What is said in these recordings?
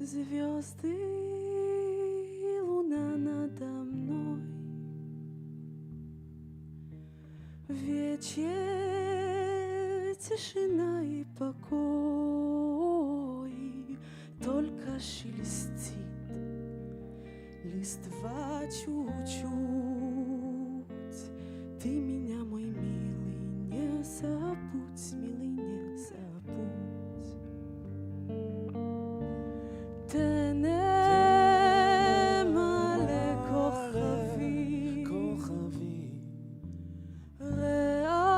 Звезды, луна надо мной, вечер, тишина и покой, только шелестит листва чуть-чуть. Ты меня, мой милый, не забудь, милый, не забудь.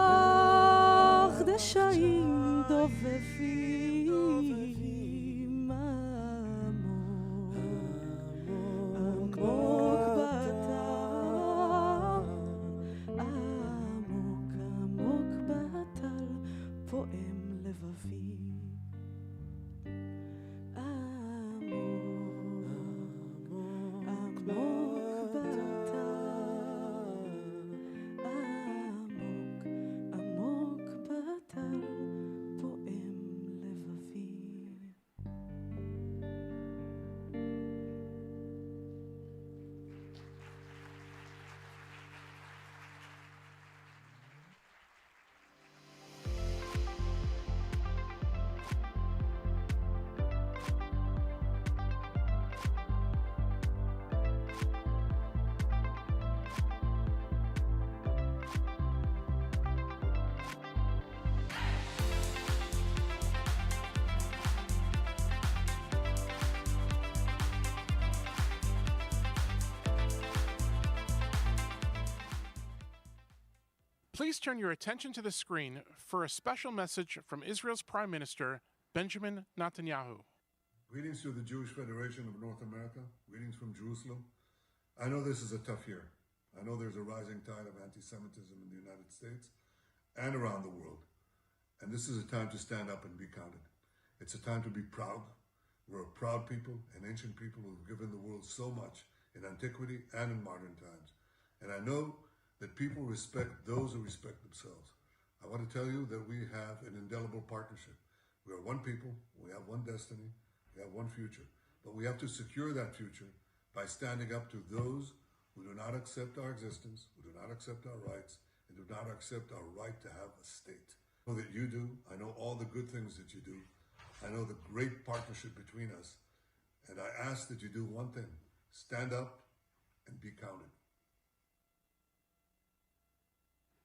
ריח דשאים דובבים עמוק בטל, עמוק בטל פועם לבבי. Please turn your attention to the screen for a special message from Israel's Prime Minister, Benjamin Netanyahu. Greetings to the Jewish Federation of North America. Greetings from Jerusalem. I know this is a tough year. I know there's a rising tide of anti-Semitism in the United States and around the world. And this is a time to stand up and be counted. It's a time to be proud. We're a proud people, an ancient people who have given the world so much in antiquity and in modern times. And I know that people respect those who respect themselves. I want to tell you that we have an indelible partnership. We are one people, we have one destiny, we have one future. But we have to secure that future by standing up to those who do not accept our existence, who do not accept our rights, and do not accept our right to have a state. I know that you do. I know all the good things that you do. I know the great partnership between us. And I ask that you do one thing: stand up and be counted.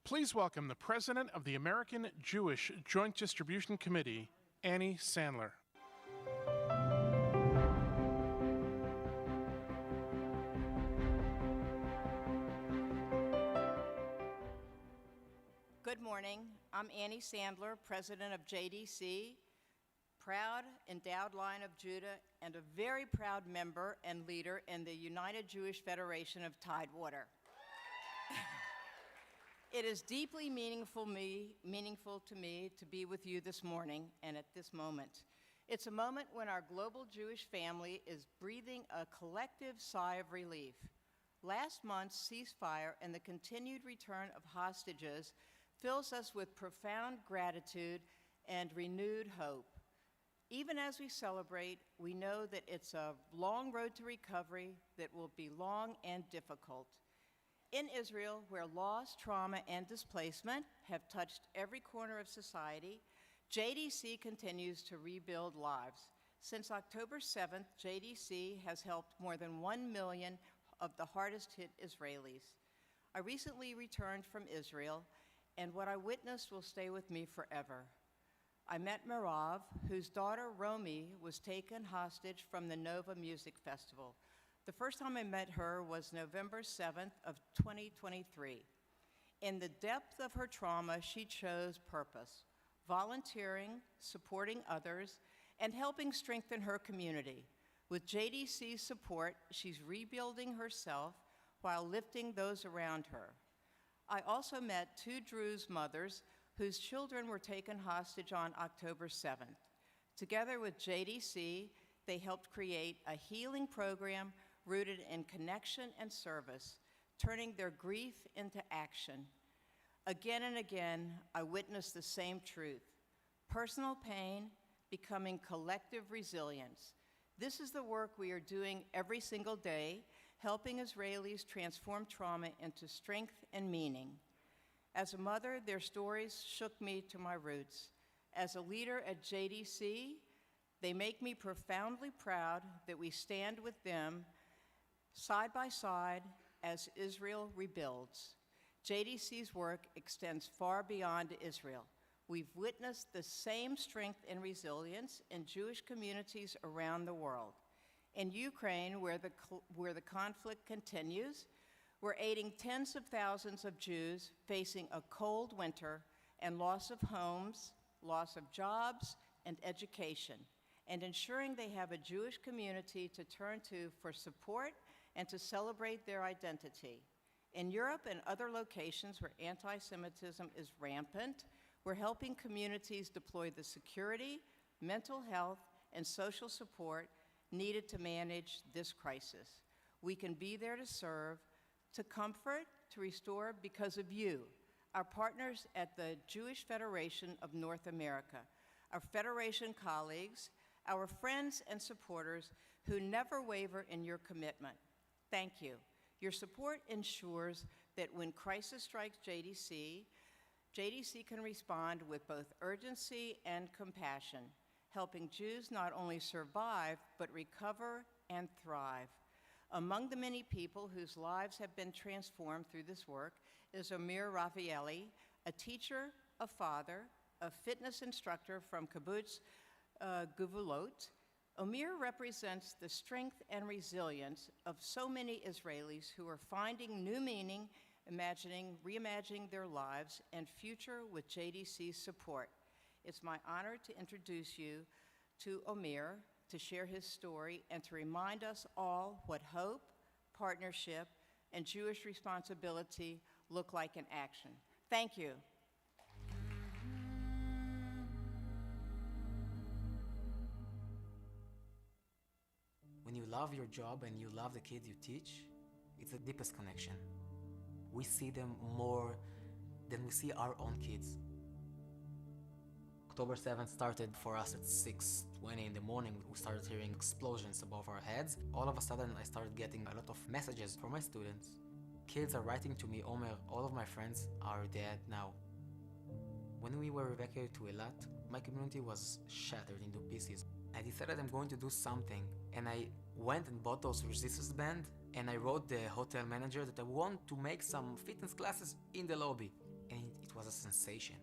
Please welcome the President of the American Jewish Joint Distribution Committee, Annie Sandler. Good morning. I'm Annie Sandler, President of JDC, proud endowed line of Judah, and a very proud member and leader in the United Jewish Federation of Tidewater. It is deeply meaningful to me to be with you this morning and at this moment. It's a moment when our global Jewish family is breathing a collective sigh of relief. Last month's ceasefire and the continued return of hostages fills us with profound gratitude and renewed hope. Even as we celebrate, we know that it's a long road to recovery that will be long and difficult. In Israel, where loss, trauma, and displacement have touched every corner of society, JDC continues to rebuild lives. Since October 7th, JDC has helped more than 1 million of the hardest hit Israelis. I recently returned from Israel, and what I witnessed will stay with me forever. I met Merav, whose daughter Romy was taken hostage from the Nova Music Festival. The first time I met her was November 7th of 2023. In the depth of her trauma, she chose purpose, volunteering, supporting others, and helping strengthen her community. With JDC's support, she's rebuilding herself while lifting those around her. I also met two Druze mothers whose children were taken hostage on October 7th. Together with JDC, they helped create a healing program rooted in connection and service, turning their grief into action. Again and again, I witnessed the same truth: personal pain becoming collective resilience. This is the work we are doing every single day, helping Israelis transform trauma into strength and meaning. As a mother, their stories shook me to my roots. As a leader at JDC, they make me profoundly proud that we stand with them side by side as Israel rebuilds. JDC's work extends far beyond Israel. We've witnessed the same strength and resilience in Jewish communities around the world. In Ukraine, where the conflict continues, we're aiding tens of thousands of Jews facing a cold winter and loss of homes, loss of jobs, and education, and ensuring they have a Jewish community to turn to for support and to celebrate their identity. In Europe and other locations where anti-Semitism is rampant, we're helping communities deploy the security, mental health, and social support needed to manage this crisis. We can be there to serve, to comfort, to restore because of you, our partners at the Jewish Federation of North America, our Federation colleagues, our friends and supporters who never waver in your commitment. Thank you. Your support ensures that when crisis strikes JDC can respond with both urgency and compassion, helping Jews not only survive, but recover and thrive. Among the many people whose lives have been transformed through this work is Amir Raphaeli, a teacher, a father, a fitness instructor from Kibbutz Guvulot. Amir represents the strength and resilience of so many Israelis who are finding new meaning, reimagining their lives and future with JDC's support. It's my honor to introduce you to Amir, to share his story, and to remind us all what hope, partnership, and Jewish responsibility look like in action. Thank you. When you love your job and you love the kids you teach, it's the deepest connection. We see them more than we see our own kids. October 7th started for us at 6:20 in the morning. We started hearing explosions above our heads. All of a sudden, I started getting a lot of messages from my students. Kids are writing to me, Omer, all of my friends are dead now. When we were evacuated to Eilat, my community was shattered into pieces. I decided I'm going to do something, and I went and bought those resistance bands, and I wrote the hotel manager that I want to make some fitness classes in the lobby, and it was a sensation.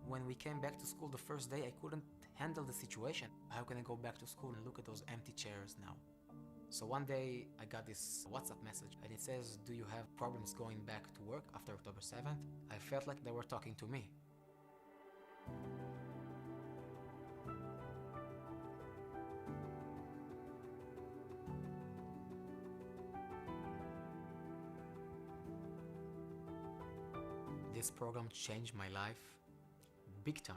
When we came back to school the first day, I couldn't handle the situation. How can I go back to school and look at those empty chairs now? So one day I got this WhatsApp message and it says, do you have problems going back to work after October 7th? I felt like they were talking to me. This program changed my life big time.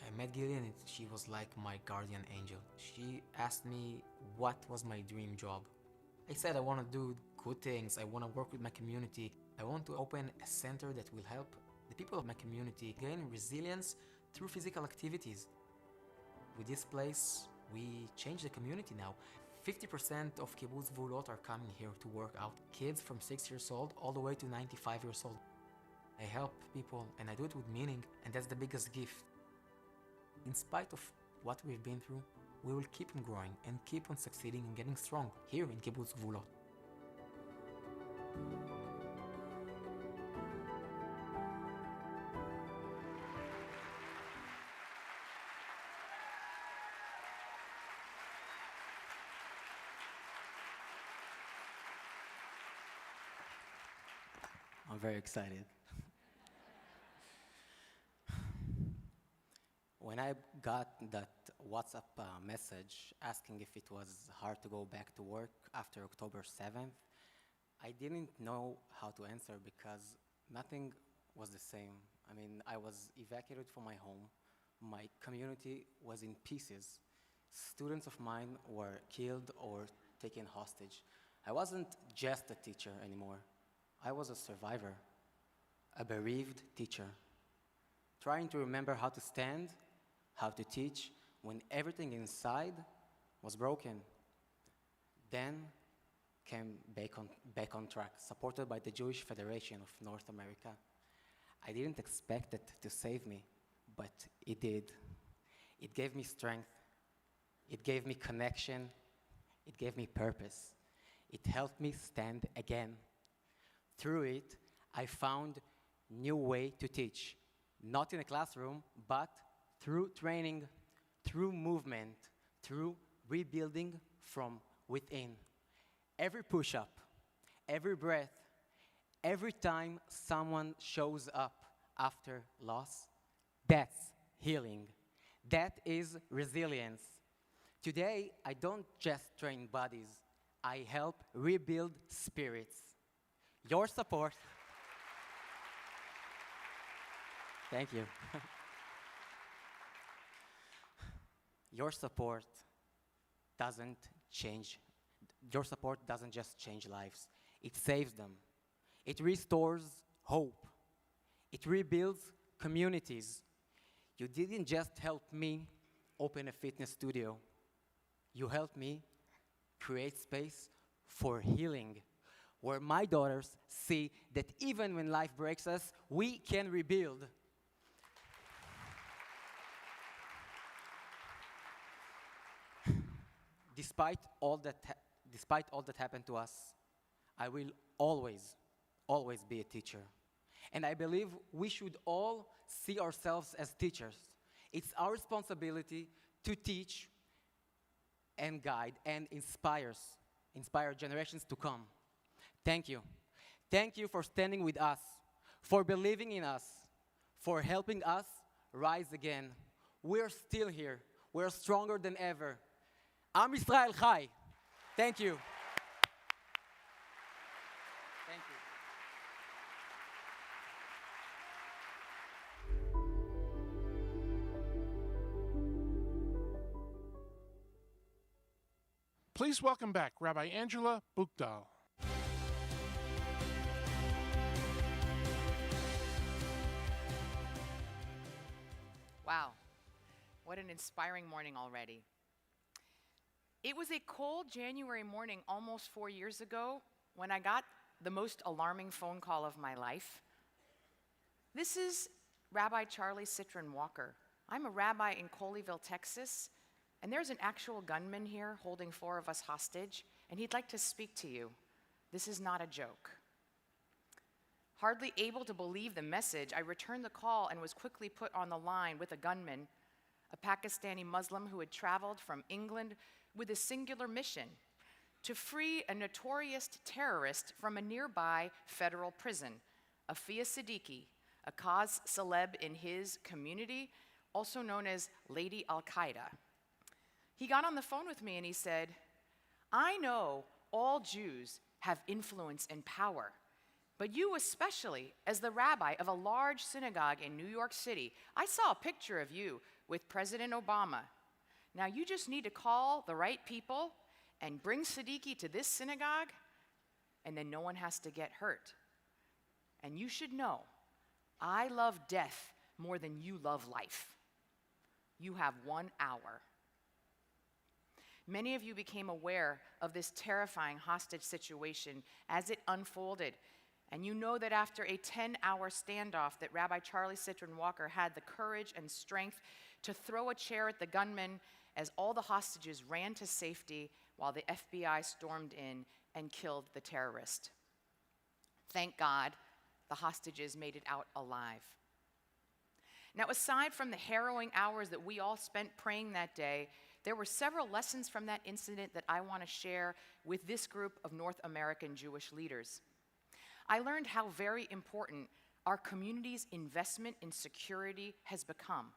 I met Gillian, she was like my guardian angel. She asked me what was my dream job. I said I want to do good things, I want to work with my community. I want to open a center that will help the people of my community gain resilience through physical activities. With this place, we change the community now. 50% of Kibbutz Gvulot are coming here to work out. Kids from 6 years old all the way to 95 years old. I help people and I do it with meaning, and that's the biggest gift. In spite of what we've been through, we will keep on growing and keep on succeeding and getting strong here in Kibbutz Gvulot. I'm very excited. When I got that WhatsApp message asking if it was hard to go back to work after October 7th, I didn't know how to answer because nothing was the same. I mean, I was evacuated from my home. My community was in pieces. Students of mine were killed or taken hostage. I wasn't just a teacher anymore. I was a survivor, a bereaved teacher, trying to remember how to stand, how to teach, when everything inside was broken. Then came back on track, supported by the Jewish Federation of North America. I didn't expect it to save me, but it did. It gave me strength. It gave me connection. It gave me purpose. It helped me stand again. Through it, I found new way to teach, not in a classroom, but through training, through movement, through rebuilding from within. Every push-up, every breath, every time someone shows up after loss, that's healing. That is resilience. Today, I don't just train bodies, I help rebuild spirits. Your support, thank you. Your support doesn't just change lives, it saves them. It restores hope. It rebuilds communities. You didn't just help me open a fitness studio. You helped me create space for healing, where my daughters see that even when life breaks us, we can rebuild. Despite all that happened to us, I will always be a teacher. And I believe we should all see ourselves as teachers. It's our responsibility to teach and guide and inspire generations to come. Thank you. Thank you for standing with us, for believing in us, for helping us rise again. We're still here. We're stronger than ever. Am Yisrael Chai. Thank you. Thank you. Please welcome back Rabbi Angela Buchdahl. Wow, what an inspiring morning already. It was a cold January morning almost 4 years ago when I got the most alarming phone call of my life. This is Rabbi Charlie Citron Walker. I'm a rabbi in Colleyville, Texas, and there's an actual gunman here holding 4 of us hostage, and he'd like to speak to you. This is not a joke. Hardly able to believe the message, I returned the call and was quickly put on the line with a gunman, a Pakistani Muslim who had traveled from England with a singular mission: to free a notorious terrorist from a nearby federal prison, Afia Siddiqui, a cause celeb in his community, also known as Lady Al-Qaeda. He got on the phone with me and he said, "I know all Jews have influence and power, but you especially, as the rabbi of a large synagogue in New York City, I saw a picture of you with President Obama. Now you just need to call the right people and bring Siddiqui to this synagogue, and then no one has to get hurt. And you should know, I love death more than you love life. You have 1 hour." Many of you became aware of this terrifying hostage situation as it unfolded, and you know that after a 10-hour standoff that Rabbi Charlie Citron Walker had the courage and strength to throw a chair at the gunman as all the hostages ran to safety while the FBI stormed in and killed the terrorist. Thank God, the hostages made it out alive. Now, aside from the harrowing hours that we all spent praying that day, there were several lessons from that incident that I want to share with this group of North American Jewish leaders. I learned how very important our community's investment in security has become.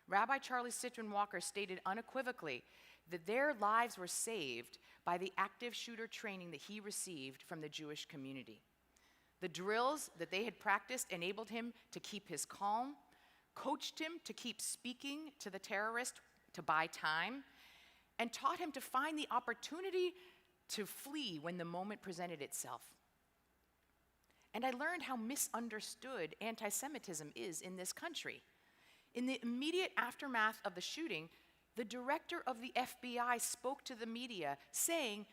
Rabbi Charlie Citron Walker stated unequivocally that their lives were saved by the active shooter training that he received from the Jewish community. The drills that they had practiced enabled him to keep his calm, coached him to keep speaking to the terrorist to buy time, and taught him to find the opportunity to flee when the moment presented itself. And I learned how misunderstood anti-Semitism is in this country. In the immediate aftermath of the shooting, the director of the FBI spoke to the media saying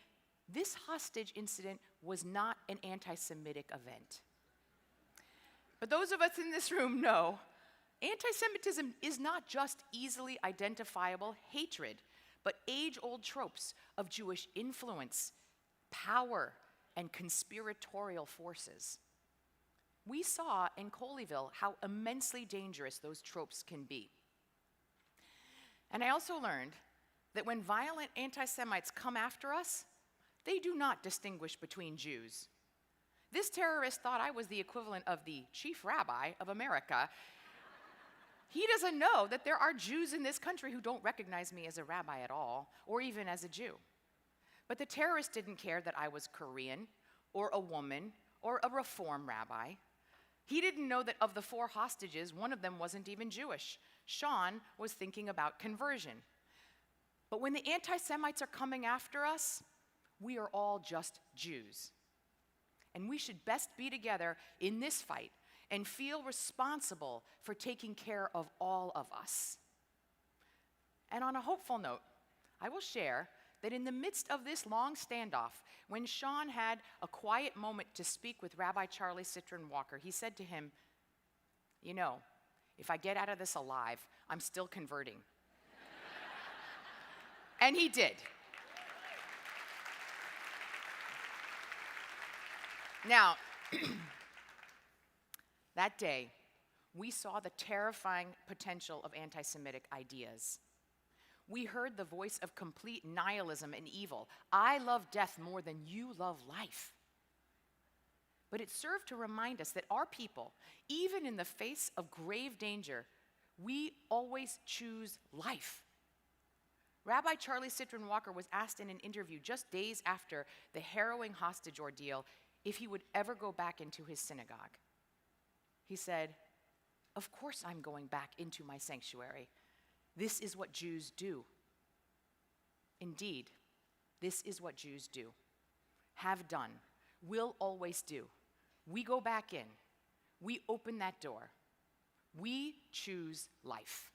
this hostage incident was not an anti-Semitic event. But those of us in this room know anti-Semitism is not just easily identifiable hatred, but age-old tropes of Jewish influence, power, and conspiratorial forces. We saw in Colleyville how immensely dangerous those tropes can be. And I also learned that when violent anti-Semites come after us, they do not distinguish between Jews. This terrorist thought I was the equivalent of the chief rabbi of America. He doesn't know that there are Jews in this country who don't recognize me as a rabbi at all, or even as a Jew. But the terrorist didn't care that I was Korean, or a woman, or a Reform rabbi. He didn't know that of the 4 hostages, one of them wasn't even Jewish. Sean was thinking about conversion. But when the anti-Semites are coming after us, we are all just Jews. And we should best be together in this fight and feel responsible for taking care of all of us. And on a hopeful note, I will share that in the midst of this long standoff, when Sean had a quiet moment to speak with Rabbi Charlie Citron Walker, he said to him, "You know, if I get out of this alive, I'm still converting." And he did. Now, that day, we saw the terrifying potential of anti-Semitic ideas. We heard the voice of complete nihilism and evil. I love death more than you love life. But it served to remind us that our people, even in the face of grave danger, we always choose life. Rabbi Charlie Citron Walker was asked in an interview just days after the harrowing hostage ordeal if he would ever go back into his synagogue. He said, "Of course I'm going back into my sanctuary. This is what Jews do." Indeed, this is what Jews do, have done, will always do. We go back in. We open that door. We choose life.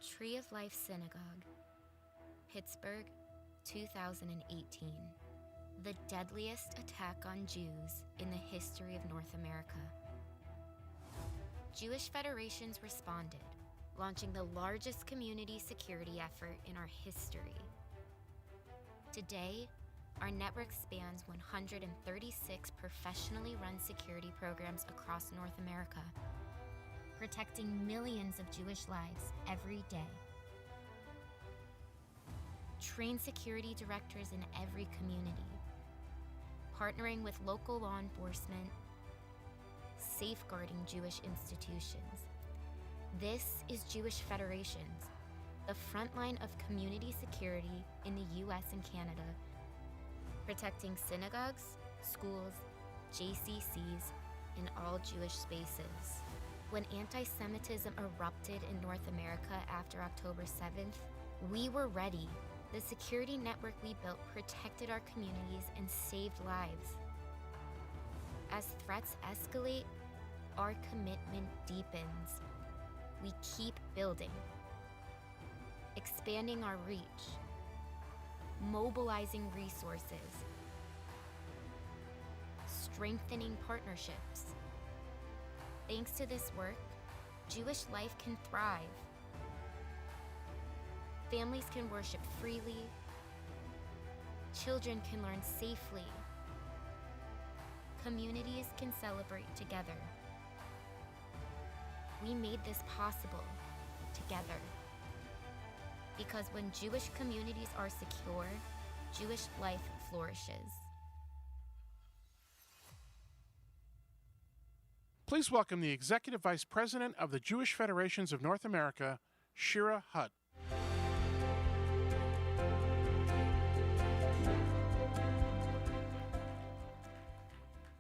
Tree of Life Synagogue, Pittsburgh, 2018. The deadliest attack on Jews in the history of North America. Jewish federations responded, launching the largest community security effort in our history. Today, our network spans 136 professionally run security programs across North America, protecting millions of Jewish lives every day. Train security directors in every community, partnering with local law enforcement, safeguarding Jewish institutions. This is Jewish Federations, the front line of community security in the US and Canada, protecting synagogues, schools, JCCs, and all Jewish spaces. When anti-Semitism erupted in North America after October 7th, we were ready. The security network we built protected our communities and saved lives. As threats escalate, our commitment deepens. We keep building, expanding our reach, mobilizing resources, strengthening partnerships. Thanks to this work, Jewish life can thrive. Families can worship freely. Children can learn safely. Communities can celebrate together. We made this possible together. Because when Jewish communities are secure, Jewish life flourishes. Please welcome the Executive Vice President of the Jewish Federations of North America, Shira Hutt.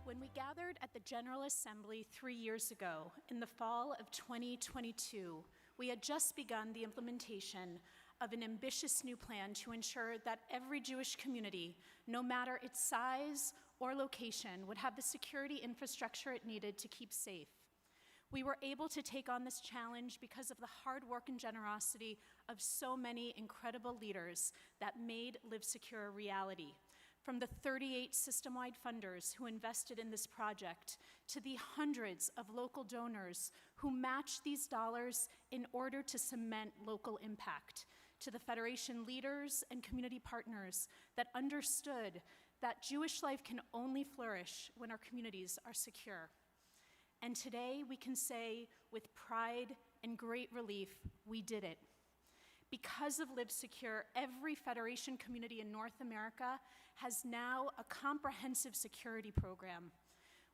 When we gathered at the General Assembly 3 years ago, in the fall of 2022, we had just begun the implementation of an ambitious new plan to ensure that every Jewish community, no matter its size or location, would have the security infrastructure it needed to keep safe. We were able to take on this challenge because of the hard work and generosity of so many incredible leaders that made Live Secure a reality. From the 38 system-wide funders who invested in this project, to the hundreds of local donors who matched these dollars in order to cement local impact, to the Federation leaders and community partners that understood that Jewish life can only flourish when our communities are secure. And today we can say with pride and great relief, we did it. Because of Live Secure, every Federation community in North America has now a comprehensive security program.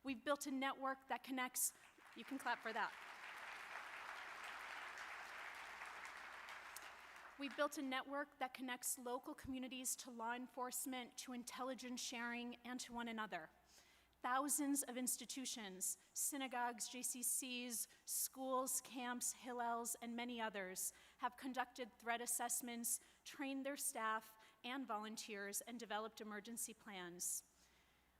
We've built a network that connects, you can clap for that. We've built a network that connects local communities to law enforcement, to intelligence sharing, and to one another. Thousands of institutions, synagogues, JCCs, schools, camps, Hillels, and many others have conducted threat assessments, trained their staff and volunteers, and developed emergency plans.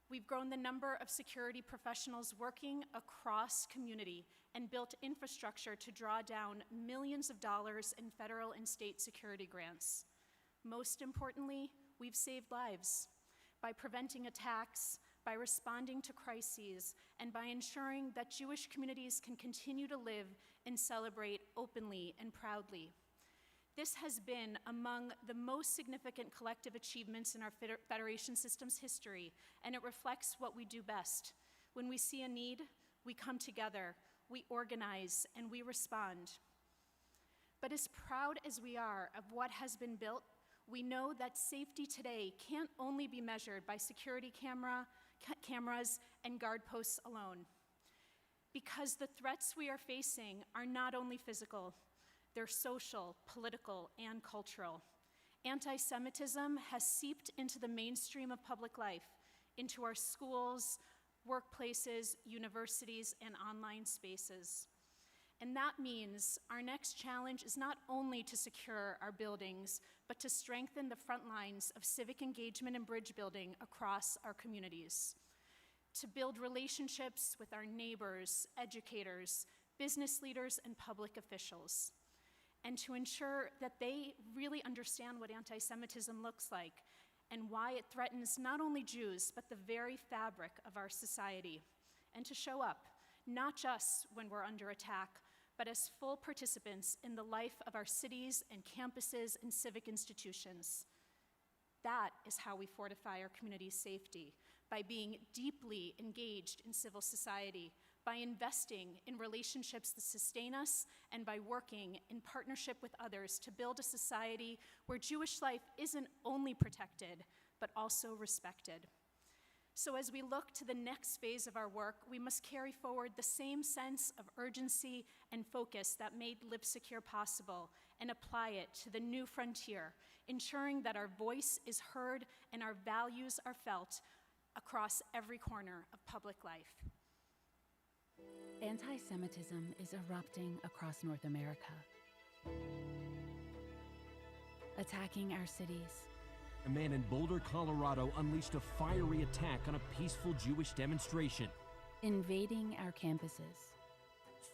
We've grown the number of security professionals working across community and built infrastructure to draw down millions of dollars in federal and state security grants. Most importantly, we've saved lives by preventing attacks, by responding to crises, and by ensuring that Jewish communities can continue to live and celebrate openly and proudly. This has been among the most significant collective achievements in our Federation system's history, and it reflects what we do best. When we see a need, we come together, we organize, and we respond. But as proud as we are of what has been built, we know that safety today can't only be measured by security cameras and guard posts alone. Because the threats we are facing are not only physical, they're social, political, and cultural. Anti-Semitism has seeped into the mainstream of public life, into our schools, workplaces, universities, and online spaces. And that means our next challenge is not only to secure our buildings, but to strengthen the front lines of civic engagement and bridge building across our communities. To build relationships with our neighbors, educators, business leaders, and public officials. And to ensure that they really understand what anti-Semitism looks like and why it threatens not only Jews, but the very fabric of our society. And to show up, not just when we're under attack, but as full participants in the life of our cities and campuses and civic institutions. That is how we fortify our community's safety, by being deeply engaged in civil society, by investing in relationships that sustain us, and by working in partnership with others to build a society where Jewish life isn't only protected, but also respected. So as we look to the next phase of our work, we must carry forward the same sense of urgency and focus that made Live Secure possible and apply it to the new frontier, ensuring that our voice is heard and our values are felt across every corner of public life. Anti-Semitism is erupting across North America, attacking our cities. A man in Boulder, Colorado unleashed a fiery attack on a peaceful Jewish demonstration, invading our campuses.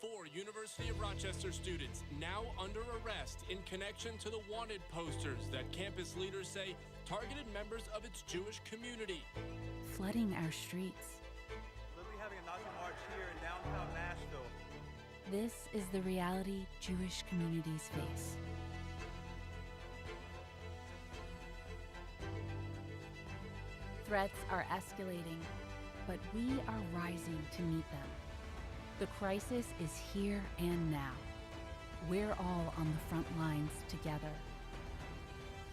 4 University of Rochester students now under arrest in connection to the wanted posters that campus leaders say targeted members of its Jewish community. Flooding our streets. Literally having a Nazi march here in downtown Nashville. This is the reality Jewish communities face. Threats are escalating, but we are rising to meet them. The crisis is here and now. We're all on the front lines together.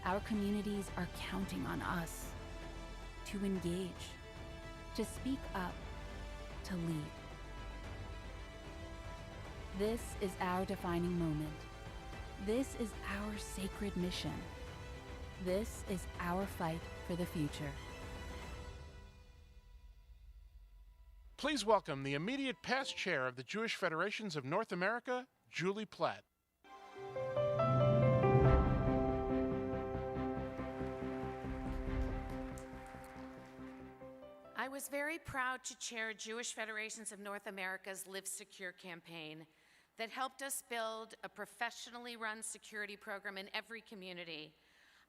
Our communities are counting on us to engage, to speak up, to lead. This is our defining moment. This is our sacred mission. This is our fight for the future. Please welcome the immediate past chair of the Jewish Federations of North America, Julie Platt. I was very proud to chair Jewish Federations of North America's Live Secure campaign that helped us build a professionally run security program in every community.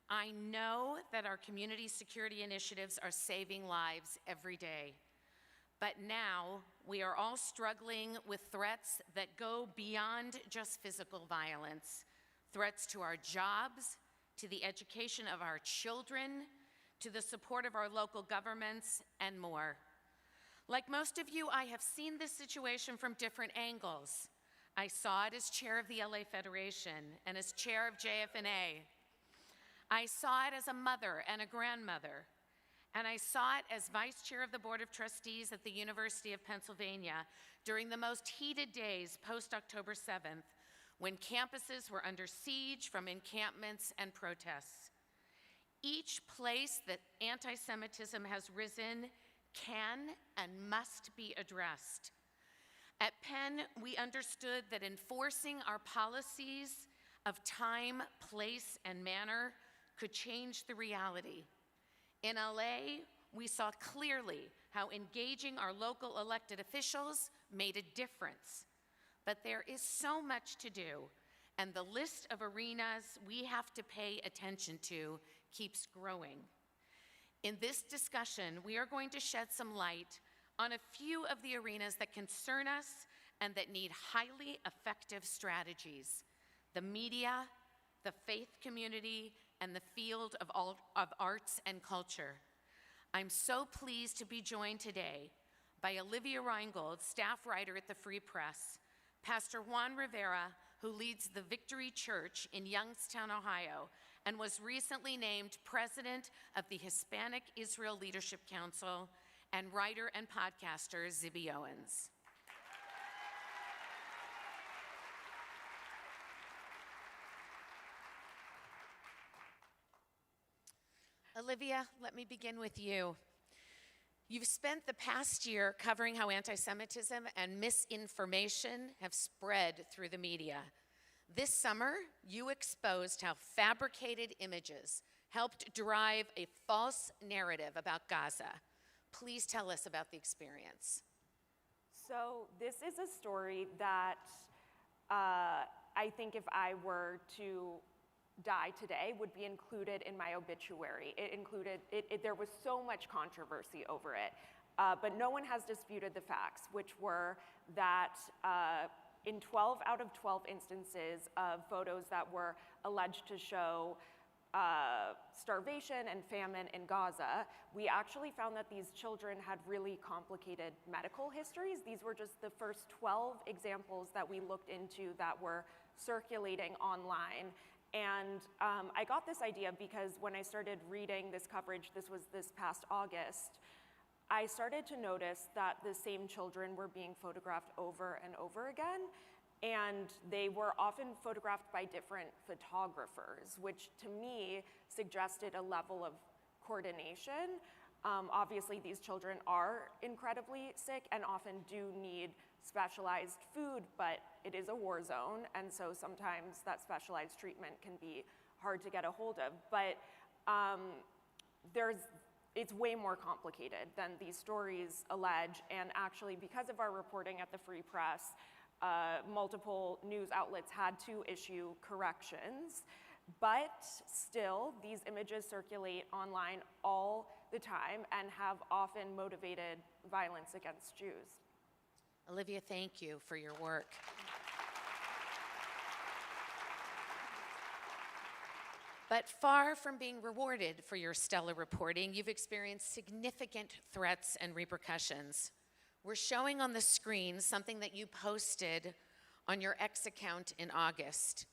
I know that our community security initiatives are saving lives every day. But now we are all struggling with threats that go beyond just physical violence, threats to our jobs, to the education of our children, to the support of our local governments, and more. Like most of you, I have seen this situation from different angles. I saw it as chair of the LA Federation and as chair of JFNA. I saw it as a mother and a grandmother. And I saw it as vice chair of the Board of Trustees at the University of Pennsylvania during the most heated days post-October 7th, when campuses were under siege from encampments and protests. Each place that anti-Semitism has risen can and must be addressed. At Penn, we understood that enforcing our policies of time, place, and manner could change the reality. In LA, we saw clearly how engaging our local elected officials made a difference. But there is so much to do, and the list of arenas we have to pay attention to keeps growing. In this discussion, we are going to shed some light on a few of the arenas that concern us and that need highly effective strategies: the media, the faith community, and the field of arts and culture. I'm so pleased to be joined today by Olivia Reingold, staff writer at the Free Press, Pastor Juan Rivera, who leads the Victory Church in Youngstown, Ohio, and was recently named president of the Hispanic Israel Leadership Council, and writer and podcaster Zibby Owens. Olivia, let me begin with you. You've spent the past year covering how anti-Semitism and misinformation have spread through the media. This summer, you exposed how fabricated images helped drive a false narrative about Gaza. Please tell us about the experience. So this is a story that I think if I were to die today would be included in my obituary. There was so much controversy over it, but no one has disputed the facts, which were that in 12 out of 12 instances of photos that were alleged to show starvation and famine in Gaza, we actually found that these children had really complicated medical histories. These were just the first 12 examples that we looked into that were circulating online. And I got this idea because when I started reading this coverage, this was this past August, I started to notice that the same children were being photographed over and over again, and they were often photographed by different photographers, which to me suggested a level of coordination. Obviously, these children are incredibly sick and often do need specialized food, but it is a war zone, and so sometimes that specialized treatment can be hard to get a hold of. But it's way more complicated than these stories allege, and actually, because of our reporting at the Free Press, multiple news outlets had to issue corrections. But still, these images circulate online all the time and have often motivated violence against Jews. Olivia, thank you for your work. But far from being rewarded for your stellar reporting, you've experienced significant threats and repercussions. We're showing on the screen something that you posted on your X account in August.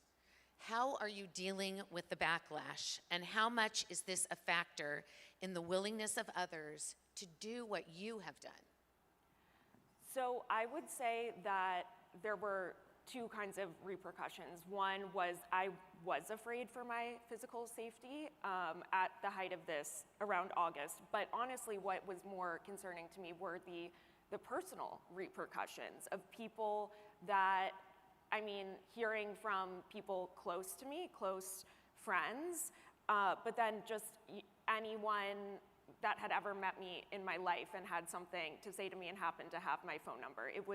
How are you dealing with the backlash, and how much is this a factor in the willingness of others to do what you have done? So I would say that there were two kinds of repercussions. One was I was afraid for my physical safety at the height of this around August, but honestly what was more concerning to me were the personal repercussions of people that, I mean, hearing from people close to me, close friends, but then just anyone that had ever met me in my life and had something to say to me and happened to have my phone number. It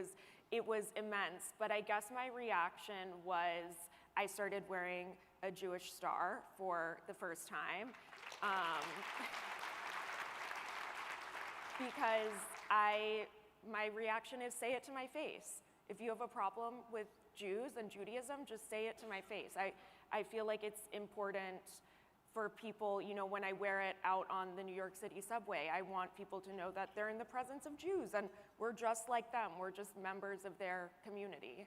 was immense, but I guess my reaction was I started wearing a Jewish star for the first time because my reaction is say it to my face. If you have a problem with Jews and Judaism, just say it to my face. I feel like it's important for people, you know, when I wear it out on the New York City subway, I want people to know that they're in the presence of Jews and we're just like them. We're just members of their community.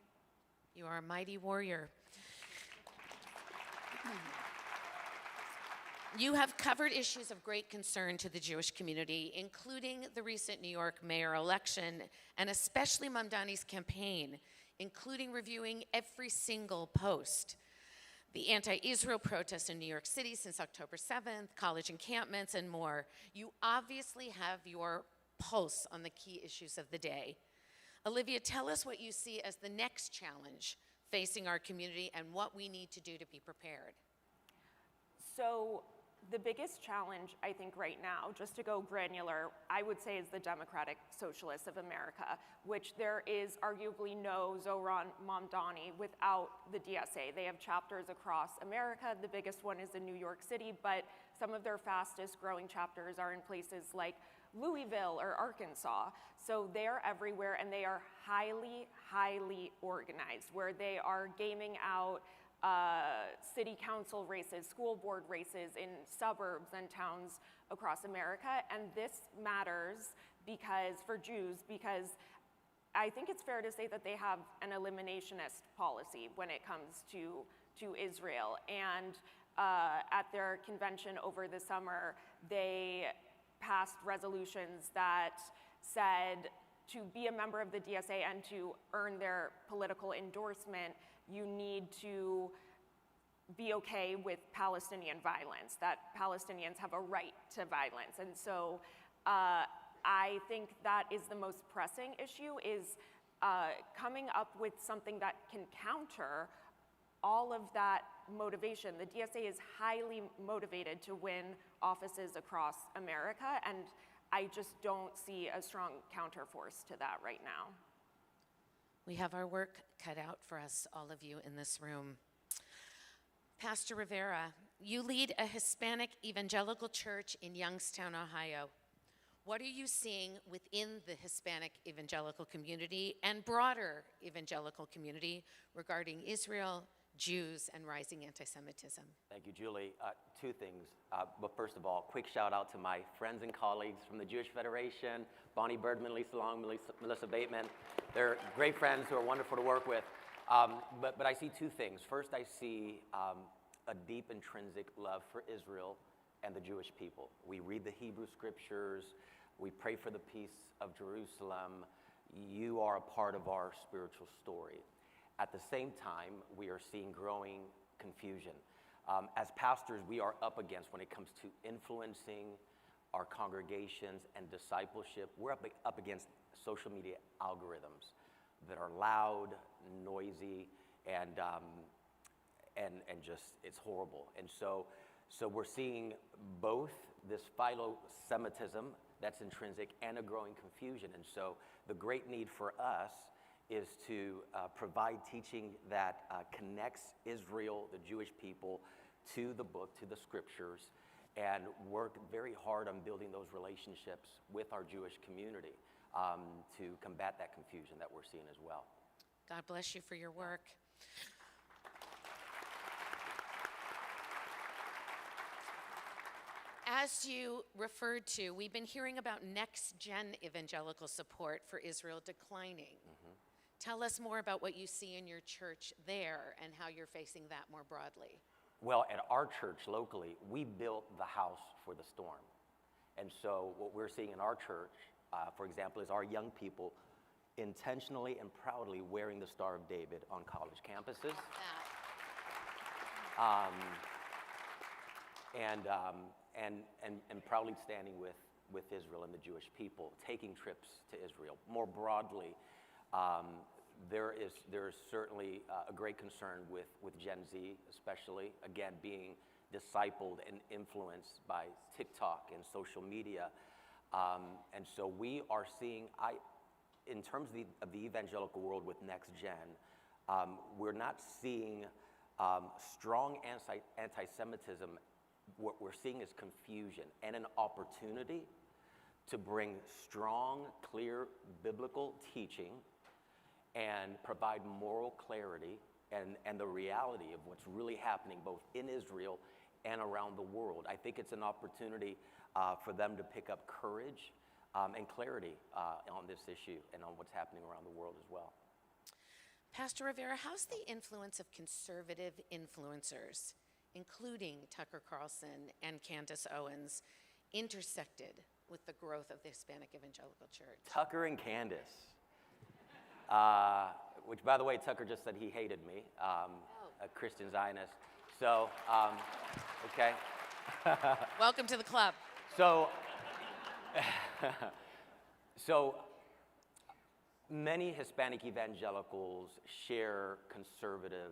You are a mighty warrior. You have covered issues of great concern to the Jewish community, including the recent New York mayor election, and especially Mamdani's campaign, including reviewing every single post. The anti-Israel protests in New York City since October 7th, college encampments, and more. You obviously have your pulse on the key issues of the day. Olivia, tell us what you see as the next challenge facing our community and what we need to do to be prepared. So the biggest challenge, I think, right now, just to go granular, I would say is the Democratic Socialists of America, which there is arguably no Zohran Mamdani without the DSA. They have chapters across America. The biggest one is in New York City, but some of their fastest growing chapters are in places like Louisville or Arkansas. So they're everywhere, and they are highly, highly organized, where they are gaming out city council races, school board races in suburbs and towns across America. And this matters because, for Jews, because I think it's fair to say that they have an eliminationist policy when it comes to Israel. And at their convention over the summer, they passed resolutions that said to be a member of the DSA and to earn their political endorsement, you need to be okay with Palestinian violence, that Palestinians have a right to violence. And so I think that is the most pressing issue, is coming up with something that can counter all of that motivation. The DSA is highly motivated to win offices across America, and I just don't see a strong counterforce to that right now. We have our work cut out for us, all of you in this room. Pastor Rivera, you lead a Hispanic evangelical church in Youngstown, Ohio. What are you seeing within the Hispanic evangelical community and broader evangelical community regarding Israel, Jews, and rising anti-Semitism? Thank you, Julie. Two things. But first of all, quick shout out to my friends and colleagues from the Jewish Federation, Bonnie Birdman, Lisa Long, Melissa Bateman. They're great friends who are wonderful to work with. But I see two things. First, I see a deep intrinsic love for Israel and the Jewish people. We read the Hebrew scriptures. We pray for the peace of Jerusalem. You are a part of our spiritual story. At the same time, we are seeing growing confusion. As pastors, we are up against, when it comes to influencing our congregations and discipleship, we're up against social media algorithms that are loud, noisy, and just, it's horrible. And so we're seeing both this philo-Semitism that's intrinsic and a growing confusion. And so the great need for us is to provide teaching that connects Israel, the Jewish people, to the book, to the scriptures, and work very hard on building those relationships with our Jewish community to combat that confusion that we're seeing as well. God bless you for your work. as you referred to, we've been hearing about next-gen evangelical support for Israel declining. Tell us more about what you see in your church there and how you're facing that more broadly. Well, at our church locally, we built the house for the storm. And so what we're seeing in our church, for example, is our young people intentionally and proudly wearing the Star of David on college campuses. And proudly standing with Israel and the Jewish people, taking trips to Israel. More broadly, there is certainly a great concern with Gen Z, especially, again, being discipled and influenced by TikTok and social media. And so we are seeing, in terms of the evangelical world with Next Gen, we're not seeing strong anti-Semitism. What we're seeing is confusion and an opportunity to bring strong, clear biblical teaching and provide moral clarity and the reality of what's really happening both in Israel and around the world. I think it's an opportunity for them to pick up courage and clarity on this issue and on what's happening around the world as well. Pastor Rivera, how's the influence of conservative influencers, including Tucker Carlson and Candace Owens, intersected with the growth of the Hispanic Evangelical Church? Tucker and Candace, which, by the way, Tucker just said he hated me, a Christian Zionist. So, okay. Welcome to the club. So many Hispanic evangelicals share conservative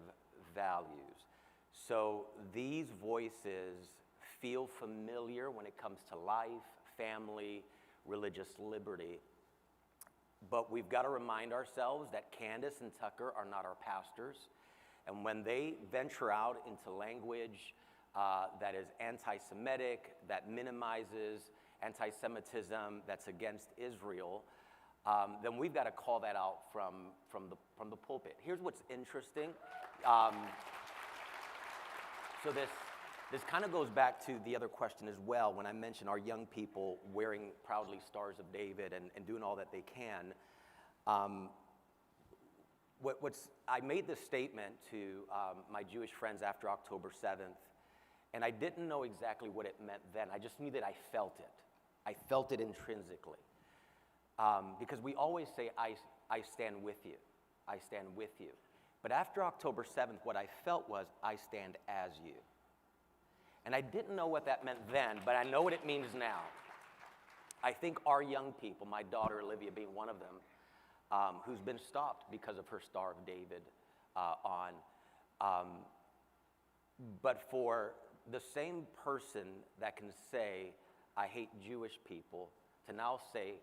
values. So these voices feel familiar when it comes to life, family, religious liberty. But we've got to remind ourselves that Candace and Tucker are not our pastors. And when they venture out into language that is anti-Semitic, that minimizes anti-Semitism, that's against Israel, then we've got to call that out from the pulpit. Here's what's interesting. So this kind of goes back to the other question as well. When I mentioned our young people wearing proudly Stars of David and doing all that they can, I made this statement to my Jewish friends after October 7th, and I didn't know exactly what it meant then. I just knew that I felt it. I felt it intrinsically. Because we always say, I stand with you. I stand with you. But after October 7th, what I felt was, I stand as you. And I didn't know what that meant then, but I know what it means now. I think our young people, my daughter Olivia being one of them, who's been stopped because of her Star of David on. But for the same person that can say, I hate Jewish people, to now say,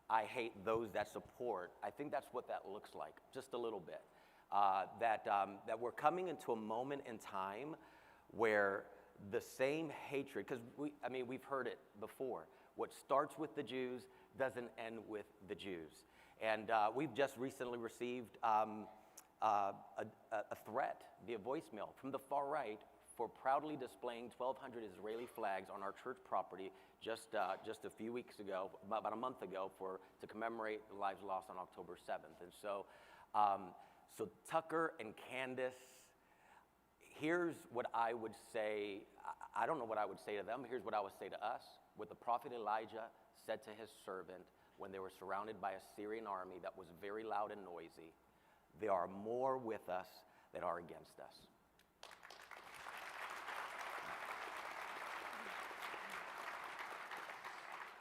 I hate those that support, I think that's what that looks like, just a little bit. That we're coming into a moment in time where the same hatred, because we've heard it before, what starts with the Jews doesn't end with the Jews. And we've just recently received a threat via voicemail from the far right for proudly displaying 1,200 Israeli flags on our church property just a few weeks ago, about a month ago, to commemorate the lives lost on October 7th. And so, so Tucker and Candace, here's what I would say. I don't know what I would say to them. Here's what I would say to us. What the prophet Elijah said to his servant when they were surrounded by a Syrian army that was very loud and noisy, there are more with us than are against us.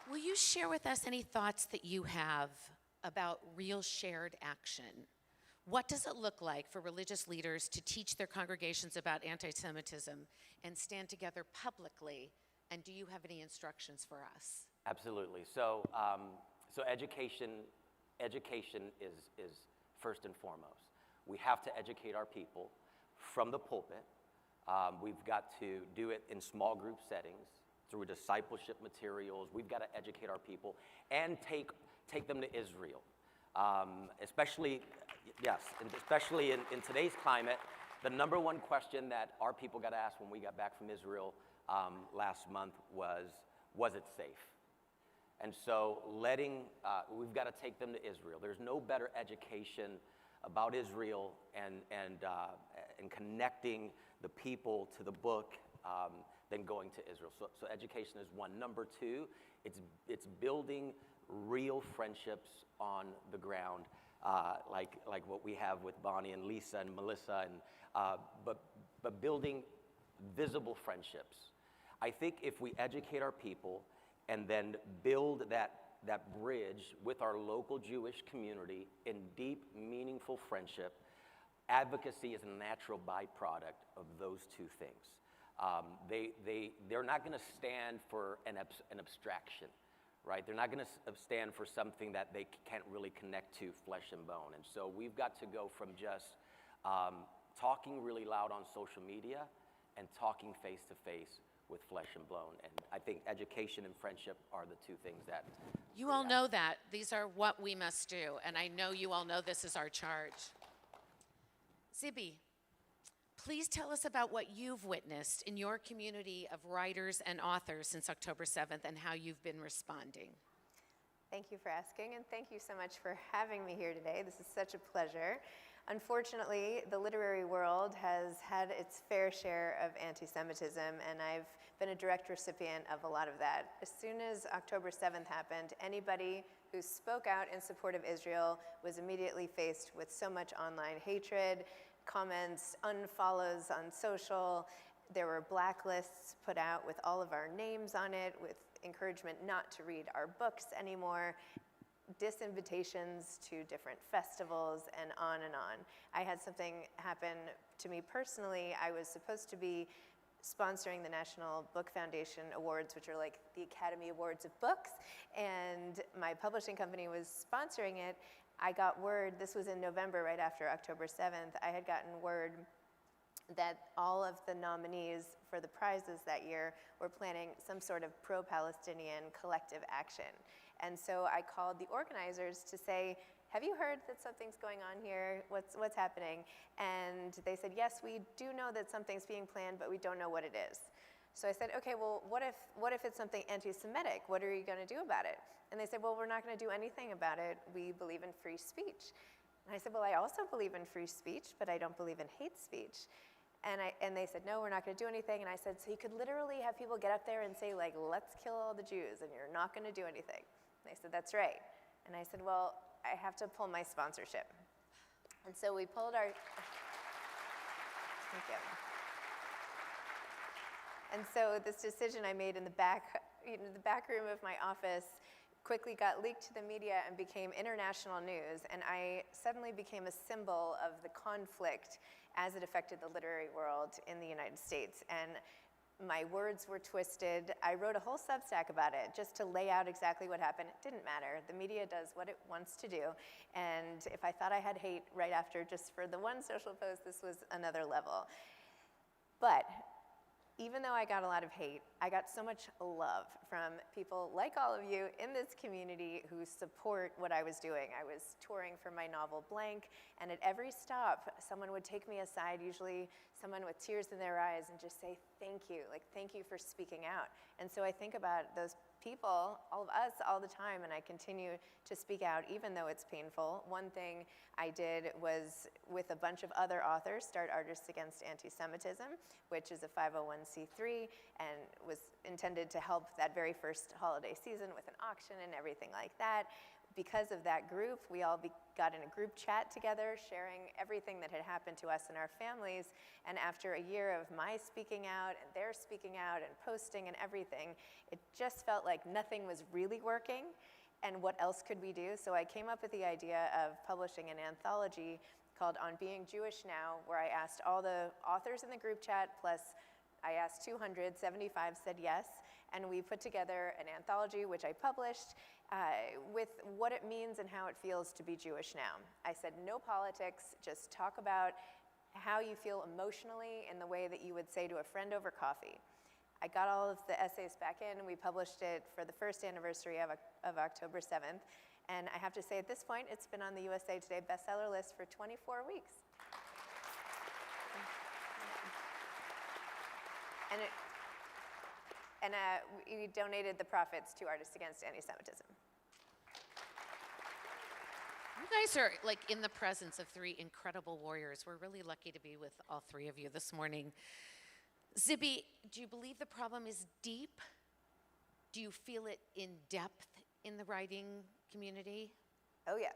Will you share with us any thoughts that you have about real shared action? What does it look like for religious leaders to teach their congregations about anti-Semitism and stand together publicly? And do you have any instructions for us? Absolutely. So education is first and foremost. We have to educate our people from the pulpit. We've got to do it in small group settings, through discipleship materials. We've got to educate our people and take them to Israel. Especially in today's climate, The number one question that our people got asked when we got back from Israel last month was it safe? And so we've got to take them to Israel. There's no better education about Israel and connecting the people to the book than going to Israel. So education is one. Number two, it's building real friendships on the ground, like what we have with Bonnie and Lisa and Melissa, but building visible friendships. I think if we educate our people and then build that bridge with our local Jewish community in deep, meaningful friendship, advocacy is a natural byproduct of those two things. They're not going to stand for an abstraction, right? They're not going to stand for something that they can't really connect to flesh and bone. And so we've got to go from just talking really loud on social media and talking face to face with flesh and bone. And I think education and friendship are the two things that... You all know that. These are what we must do. And I know you all know this is our charge. Zibi, please tell us about what you've witnessed in your community of writers and authors since October 7th and how you've been responding. Thank you for asking, and thank you so much for having me here today. This is such a pleasure. Unfortunately, the literary world has had its fair share of anti-Semitism, and I've been a direct recipient of a lot of that. As soon as October 7th happened, anybody who spoke out in support of Israel was immediately faced with so much online hatred, comments, unfollows on social. There were blacklists put out with all of our names on it, with encouragement not to read our books anymore, disinvitations to different festivals, and on and on. I had something happen to me personally. I was supposed to be sponsoring the National Book Foundation Awards, which are like the Academy Awards of books, and my publishing company was sponsoring it. I got word, this was in November, right after October 7th, I had gotten word that all of the nominees for the prizes that year were planning some sort of pro-Palestinian collective action. And so I called the organizers to say, have you heard that something's going on here? What's happening? And they said, yes, we do know that something's being planned, but we don't know what it is. So I said, okay, well, what if it's something anti-Semitic? What are you going to do about it? And they said, well, we're not going to do anything about it. We believe in free speech. And I said, well, I also believe in free speech, but I don't believe in hate speech. And they said, no, we're not going to do anything. And I said, so you could literally have people get up there and say, like, let's kill all the Jews, and you're not going to do anything. And they said, that's right. And I said, well, I have to pull my sponsorship. And so we pulled our... Thank you. And so this decision I made in the back room of my office quickly got leaked to the media and became international news, and I suddenly became a symbol of the conflict as it affected the literary world in the United States. And my words were twisted. I wrote a whole Substack about it just to lay out exactly what happened. It didn't matter. The media does what it wants to do. And if I thought I had hate right after just for the one social post, this was another level. But even though I got a lot of hate, I got so much love from people like all of you in this community who support what I was doing. I was touring for my novel Blank, and at every stop, someone would take me aside, usually someone with tears in their eyes, and just say, thank you, like, thank you for speaking out. And so I think about those people, all of us, all the time, and I continue to speak out even though it's painful. One thing I did was, with a bunch of other authors, start Artists Against Anti-Semitism, which is a 501c3 and was intended to help that very first holiday season with an auction and everything like that. Because of that group, we all got in a group chat together, sharing everything that had happened to us and our families. And after a year of my speaking out and their speaking out and posting and everything, it just felt like nothing was really working. And what else could we do? So I came up with the idea of publishing an anthology called On Being Jewish Now, where I asked all the authors in the group chat, plus I asked 200, 75 said yes, and we put together an anthology, which I published, with what it means and how it feels to be Jewish now. I said no politics, just talk about how you feel emotionally in the way that you would say to a friend over coffee. I got all of the essays back in, and we published it for the first anniversary of October 7th. And I have to say, at this point, it's been on the USA Today bestseller list for 24 weeks. And we donated the profits to Artists Against Anti-Semitism. You guys are like in the presence of three incredible warriors. We're really lucky to be with all three of you this morning. Zibby, do you believe the problem is deep? Do you feel it in depth in the writing community? Oh yes,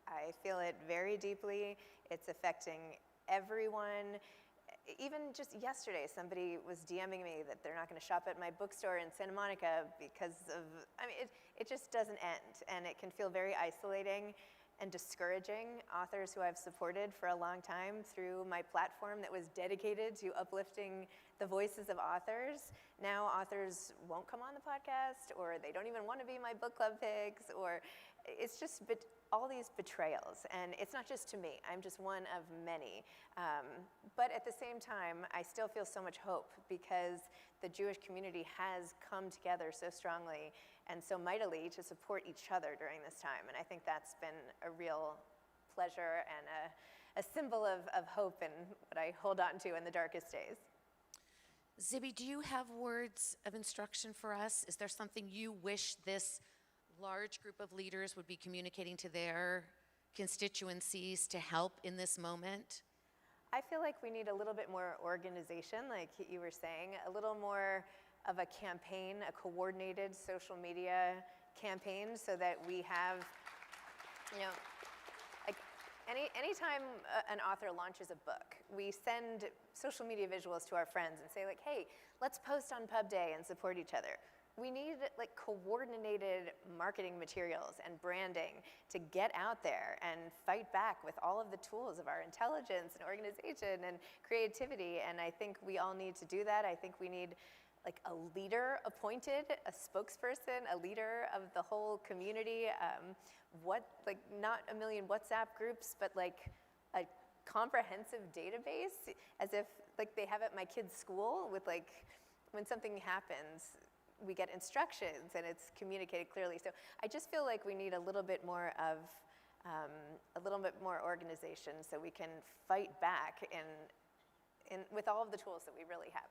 I feel it very deeply. It's affecting everyone. Even just yesterday, somebody was DMing me that they're not going to shop at my bookstore in Santa Monica because of, I mean, it just doesn't end, and it can feel very isolating and discouraging. Authors who I've supported for a long time through my platform that was dedicated to uplifting the voices of authors, now authors won't come on the podcast, or they don't even want to be my book club picks, or it's just all these betrayals. And it's not just to me, I'm just one of many. But at the same time, I still feel so much hope because the Jewish community has come together so strongly and so mightily to support each other during this time. And I think that's been a real pleasure and a symbol of hope and what I hold on to in the darkest days. Zibby, do you have words of instruction for us? Is there something you wish this large group of leaders would be communicating to their constituencies to help in this moment? I feel like we need a little bit more organization, like you were saying, a little more of a campaign, a coordinated social media campaign, so that we have, you know, like anytime an author launches a book, we send social media visuals to our friends and say like, hey, let's post on Pub Day and support each other. We need like coordinated marketing materials and branding to get out there and fight back with all of the tools of our intelligence and organization and creativity. And I think we all need to do that. I think we need like a leader appointed, a spokesperson, a leader of the whole community. Like not a million WhatsApp groups, but like a comprehensive database, as if like they have at my kid's school with like, when something happens, we get instructions and it's communicated clearly. So I just feel like we need a little bit more of, a little bit more organization so we can fight back with all of the tools that we really have.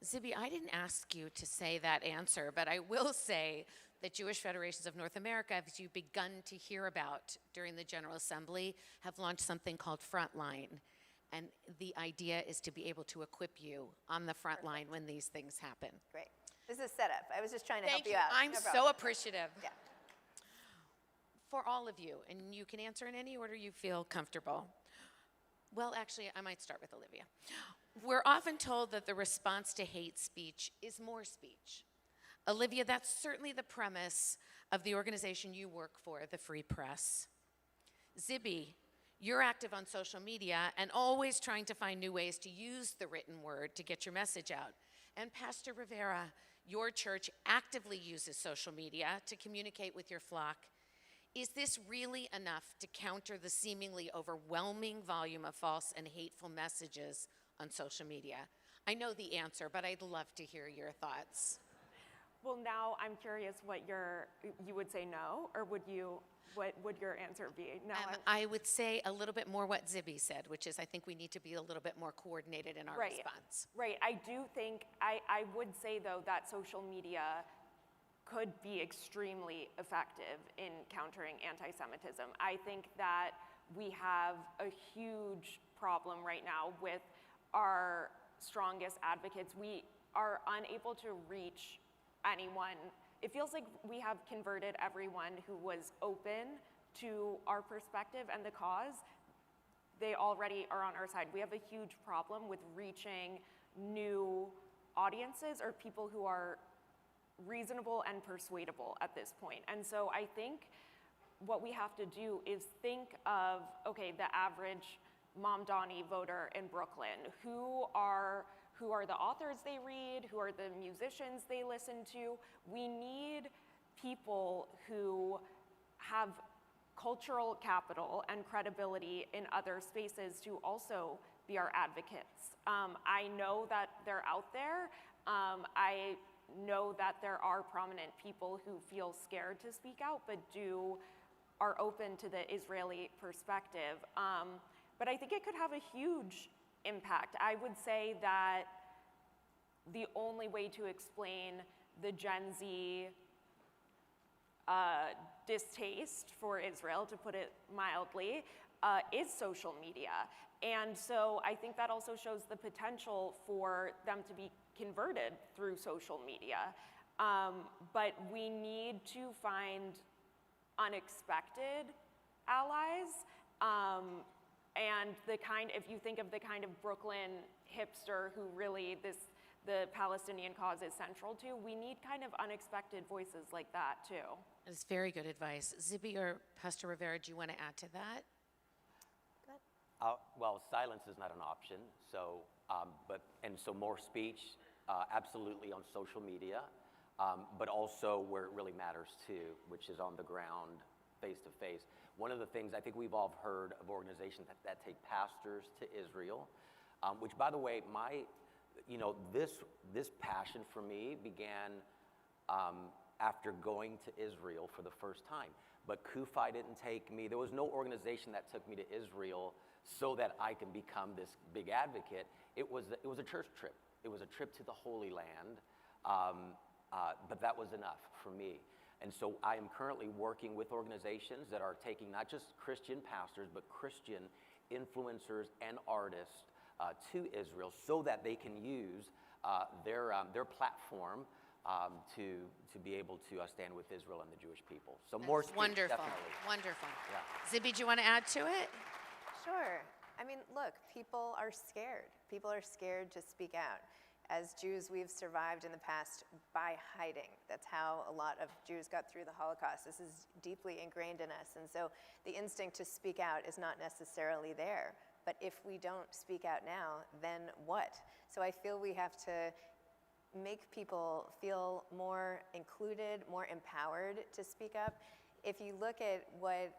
Zibby, I didn't ask you to say that answer, but I will say that Jewish Federations of North America, as you've begun to hear about during the General Assembly, have launched something called Frontline. And the idea is to be able to equip you on the front line when these things happen. Great. This is a setup. I was just trying to help Thank you out. I'm No so problem. appreciative. Yeah. For all of you, and you can answer in any order you feel comfortable. Well, actually, I might start with Olivia. We're often told that the response to hate speech is more speech. Olivia, that's certainly the premise of the organization you work for, the Free Press. Zibby, you're active on social media and always trying to find new ways to use the written word to get your message out. And Pastor Rivera, your church actively uses social media to communicate with your flock. Is this really enough to counter the seemingly overwhelming volume of false and hateful messages on social media? I know the answer, but I'd love to hear your thoughts. Well, now I'm curious what you would say no, or what would your answer be? No, I would say a little bit more what Zibby said, which is I think we need to be a little bit more coordinated in our response. Right, I do think, I would say though that social media could be extremely effective in countering anti-Semitism. I think that we have a huge problem right now with our strongest advocates. We are unable to reach anyone. It feels like we have converted everyone who was open to our perspective and the cause. They already are on our side. We have a huge problem with reaching new audiences or people who are reasonable and persuadable at this point. And so I think what we have to do is think of, okay, the average Mom Donnie voter in Brooklyn. Who are the authors they read? Who are the musicians they listen to? We need people who have cultural capital and credibility in other spaces to also be our advocates. I know that they're out there. I know that there are prominent people who feel scared to speak out, but are open to the Israeli perspective. But I think it could have a huge impact. I would say that the only way to explain the Gen Z distaste for Israel, to put it mildly, is social media. And so I think that also shows the potential for them to be converted through social media. But we need to find unexpected allies. And if you think of the kind of Brooklyn hipster who really the Palestinian cause is central to, we need kind of unexpected voices like that too. It's very good advice. Zibby or Pastor Rivera, do you want to add to that? Well, silence is not an option. So, so more speech, absolutely on social media, but also where it really matters too, which is on the ground, face to face. One of the things I think we've all heard of organizations that take pastors to Israel, which, by the way, this passion for me began after going to Israel for the first time. But CUFI didn't take me. There was no organization that took me to Israel so that I can become this big advocate. It was a church trip. It was a trip to the Holy Land, but that was enough for me. And so I am currently working with organizations that are taking not just Christian pastors, but Christian influencers and artists to Israel so that they can use their platform to be able to stand with Israel and the Jewish people. So more speech, Wonderful, definitely. wonderful. Yeah. Zibby, do you want to add to it? Sure. I mean, look, people are scared. People are scared to speak out. As Jews, we've survived in the past by hiding. That's how a lot of Jews got through the Holocaust. This is deeply ingrained in us. And so the instinct to speak out is not necessarily there. But if we don't speak out now, then what? So I feel we have to make people feel more included, more empowered to speak up. If you look at what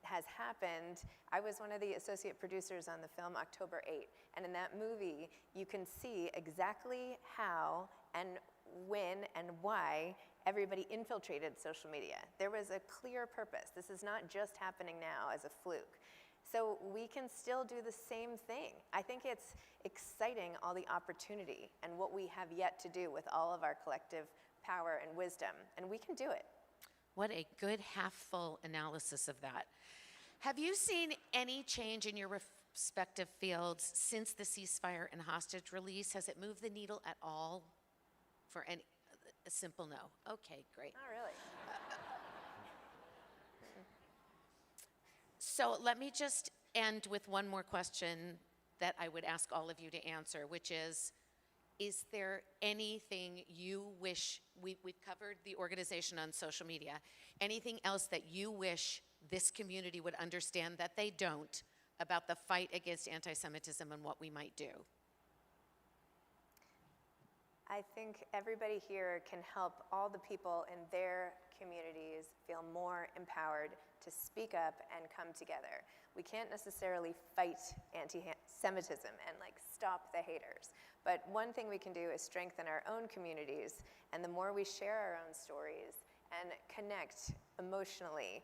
has happened, I was one of the associate producers on the film October 8, and in that movie, you can see exactly how and when and why everybody infiltrated social media. There was a clear purpose. This is not just happening now as a fluke. So we can still do the same thing. I think it's exciting, all the opportunity and what we have yet to do with all of our collective power and wisdom, and we can do it. What a good half-full analysis of that. Have you seen any change in your respective fields since the ceasefire and hostage release? Has it moved the needle at all? For a simple no. Okay, great. Not really. So let me just end with one more question that I would ask all of you to answer, which is there anything you wish, we've covered the organization on social media, anything else that you wish this community would understand that they don't about the fight against anti-Semitism and what we might do? I think everybody here can help all the people in their communities feel more empowered to speak up and come together. We can't necessarily fight anti-Semitism and stop the haters. But one thing we can do is strengthen our own communities, and the more we share our own stories and connect emotionally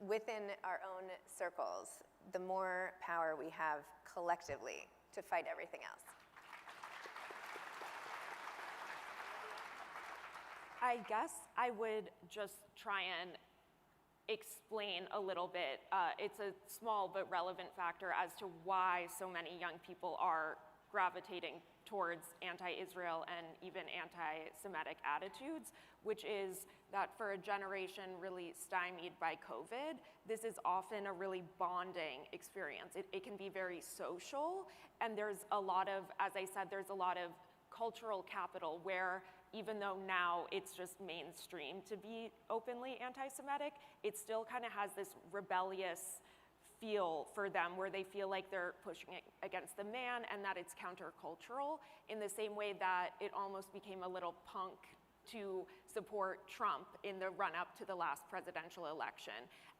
within our own circles, the more power we have collectively to fight everything else. I guess I would just try and explain a little bit. It's a small but relevant factor as to why so many young people are gravitating towards anti-Israel and even anti-Semitic attitudes, which is that for a generation really stymied by COVID, this is often a really bonding experience. It can be very social, and there's a lot of, as I said, there's a lot of cultural capital where even though now it's just mainstream to be openly anti-Semitic, it still kind of has this rebellious feel for them where they feel like they're pushing it against the man and that it's countercultural in the same way that it almost became a little punk to support Trump in the run-up to the last presidential election.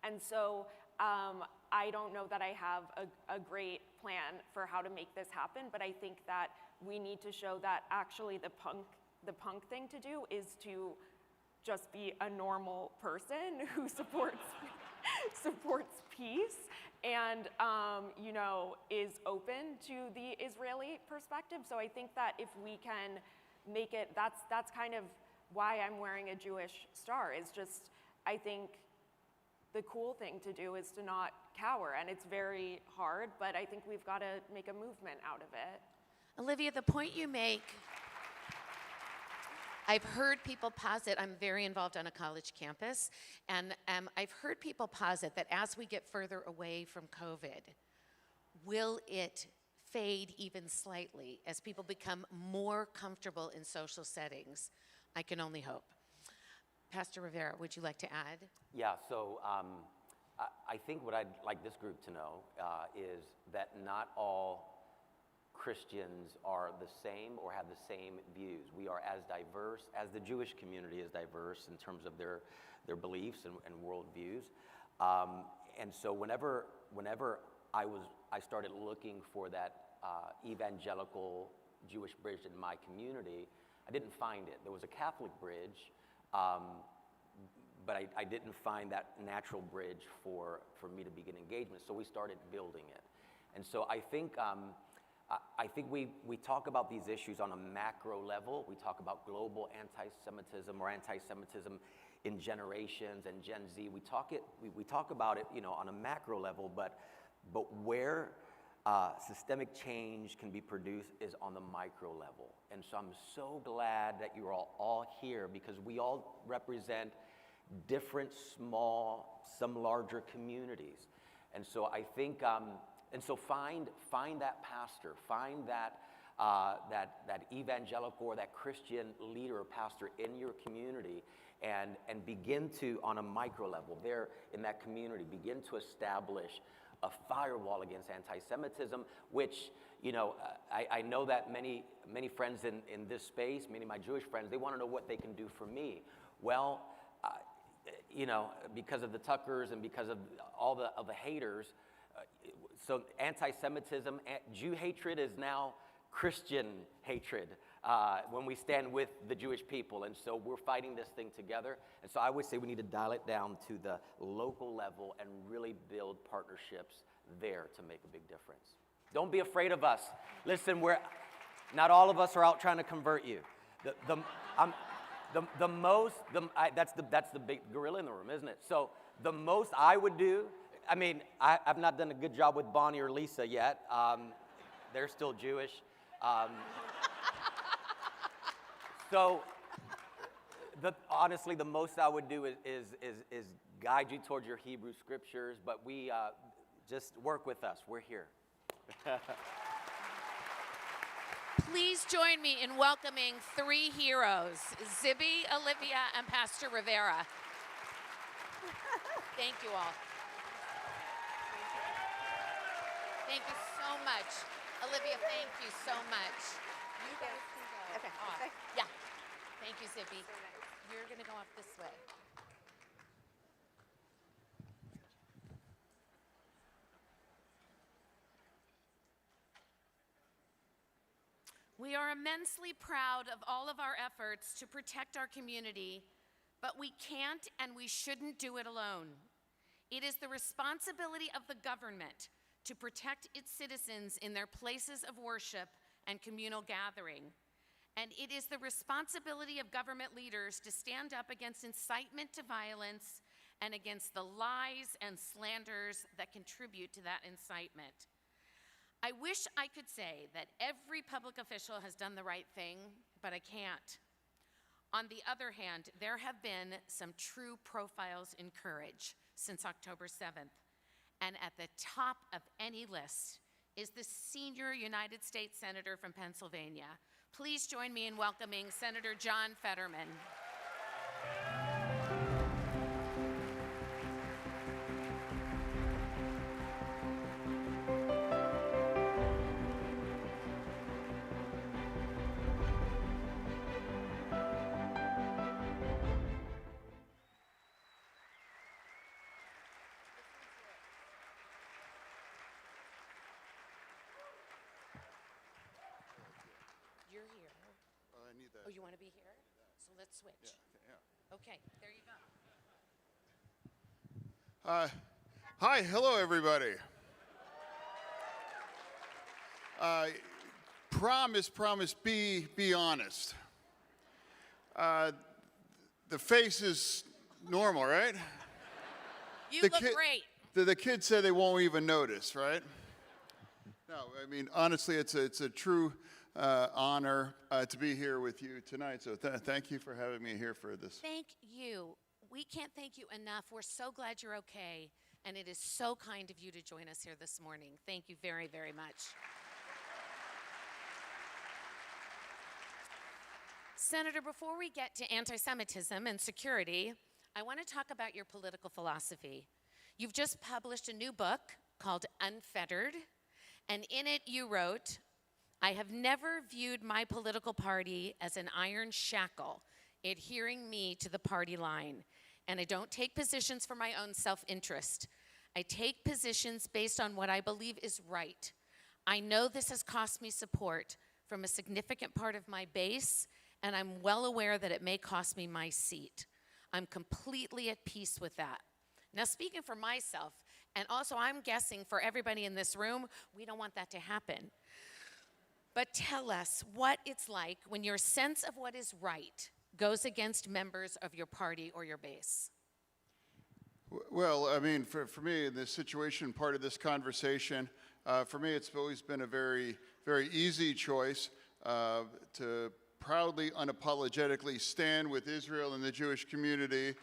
And so I don't know that I have a great plan for how to make this happen, but I think that we need to show that actually the punk thing to do is to just be a normal person who supports peace and you know, is open to the Israeli perspective. So I think that if we can make it, that's kind of why I'm wearing a Jewish star, is just, I think the cool thing to do is to not cower, and it's very hard, but I think we've got to make a movement out of it. Olivia, the point you make, I've heard people posit, I'm very involved on a college campus, and I've heard people posit that as we get further away from COVID, will it fade even slightly as people become more comfortable in social settings? I can only hope. Pastor Rivera, would you like to add? Yeah, so I think what I'd like this group to know is that not all Christians are the same or have the same views. We are as diverse as the Jewish community is diverse in terms of their beliefs and worldviews. And so whenever I started looking for that evangelical Jewish bridge in my community, I didn't find it. There was a Catholic bridge, but I didn't find that natural bridge for me to begin engagement. So we started building it. And so I think we talk about these issues on a macro level. We talk about global anti-Semitism or anti-Semitism in generations and Gen Z. We talk about it, you know, on a macro level, but where systemic change can be produced is on the micro level. And so I'm so glad that you're all here, because we all represent different, small, some larger communities. And so I think, and so find that pastor, find that evangelical or that Christian leader or pastor in your community, and begin to, on a micro level there in that community, begin to establish a firewall against anti-Semitism, which, you know, I know that many friends in this space, many of my Jewish friends, they want to know what they can do for me. Well, you know, because of the Tuckers and because of all the haters, so anti-Semitism, Jew hatred is now Christian hatred when we stand with the Jewish people. And so we're fighting this thing together. And so I would say we need to dial it down to the local level and really build partnerships there to make a big difference. Don't be afraid of us. Listen, not all of us are out trying to convert you. That's the big gorilla in the room, isn't it? So the most I would do, I mean, I've not done a good job with Bonnie or Lisa yet. They're still Jewish. So honestly, the most I would do is guide you towards your Hebrew scriptures, but we just work with us. We're here. Please join me in welcoming three heroes, Zibby, Olivia, and Pastor Rivera. Thank you all. Thank you so much. Olivia, thank you so much. You guys can go. Okay. Off. Yeah. Thank you, Zibby. You're going to go off this way. We are immensely proud of all of our efforts to protect our community, but we can't and we shouldn't do it alone. It is the responsibility of the government to protect its citizens in their places of worship and communal gathering. And it is the responsibility of government leaders to stand up against incitement to violence and against the lies and slanders that contribute to that incitement. I wish I could say that every public official has done the right thing, but I can't. On the other hand, there have been some true profiles in courage since October 7th. And at the top of any list is the senior United States Senator from Pennsylvania. Please join me in welcoming Senator John Fetterman. You're here. I need that. Oh, you want to be here? So let's switch. Yeah. Okay, there you go. Hi, hello everybody. Promise, be honest. The face is normal, right? You look great. The kids say they won't even notice, right? No, I mean, honestly, it's a true honor to be here with you tonight. So thank you for having me here for this. Thank you. We can't thank you enough. We're so glad you're okay, and it is so kind of you to join us here this morning. Thank you very, very much. Senator, before we get to anti-Semitism and security, I want to talk about your political philosophy. You've just published a new book called Unfettered, and in it you wrote, "I have never viewed my political party as an iron shackle adhering me to the party line, and I don't take positions for my own self-interest. I take positions based on what I believe is right. I know this has cost me support from a significant part of my base, and I'm well aware that it may cost me my seat. I'm completely at peace with that." Now, speaking for myself, and also I'm guessing for everybody in this room, we don't want that to happen. But tell us what it's like when your sense of what is right goes against members of your party or your base. Well, I mean, for me, in this situation, part of this conversation, for me, it's always been a very, very easy choice to proudly, unapologetically stand with Israel and the Jewish community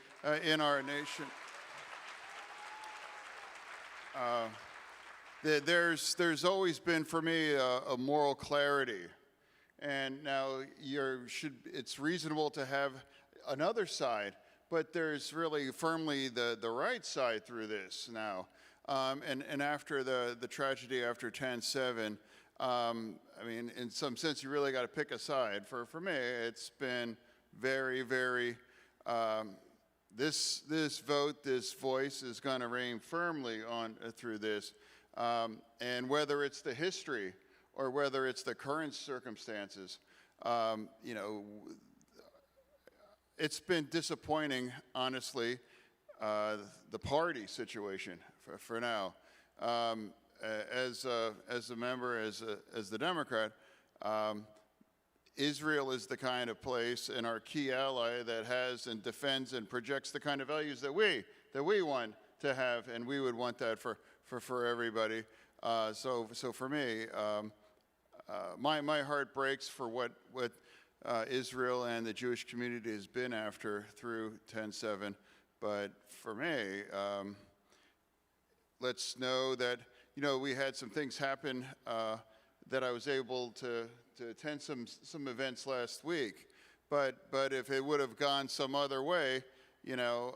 in our nation. There's always been, for me, a moral clarity. And now it's reasonable to have another side, but there's really firmly the right side through this now. And after the tragedy after 10/7, I mean, in some sense, you really got to pick a side. For me, it's been very, very, this vote, this voice is going to reign firmly on through this. And whether it's the history or whether it's the current circumstances, you know, it's been disappointing, honestly, the party situation for now. As a member, as the Democrat, Israel is the kind of place and our key ally that has and defends and projects the kind of values that we want to have, and we would want that for everybody. So for me, my heart breaks for what Israel and the Jewish community has been after through 10/7. But for me, let's know that, you know, we had some things happen that I was able to attend some events last week. But if it would have gone some other way, you know,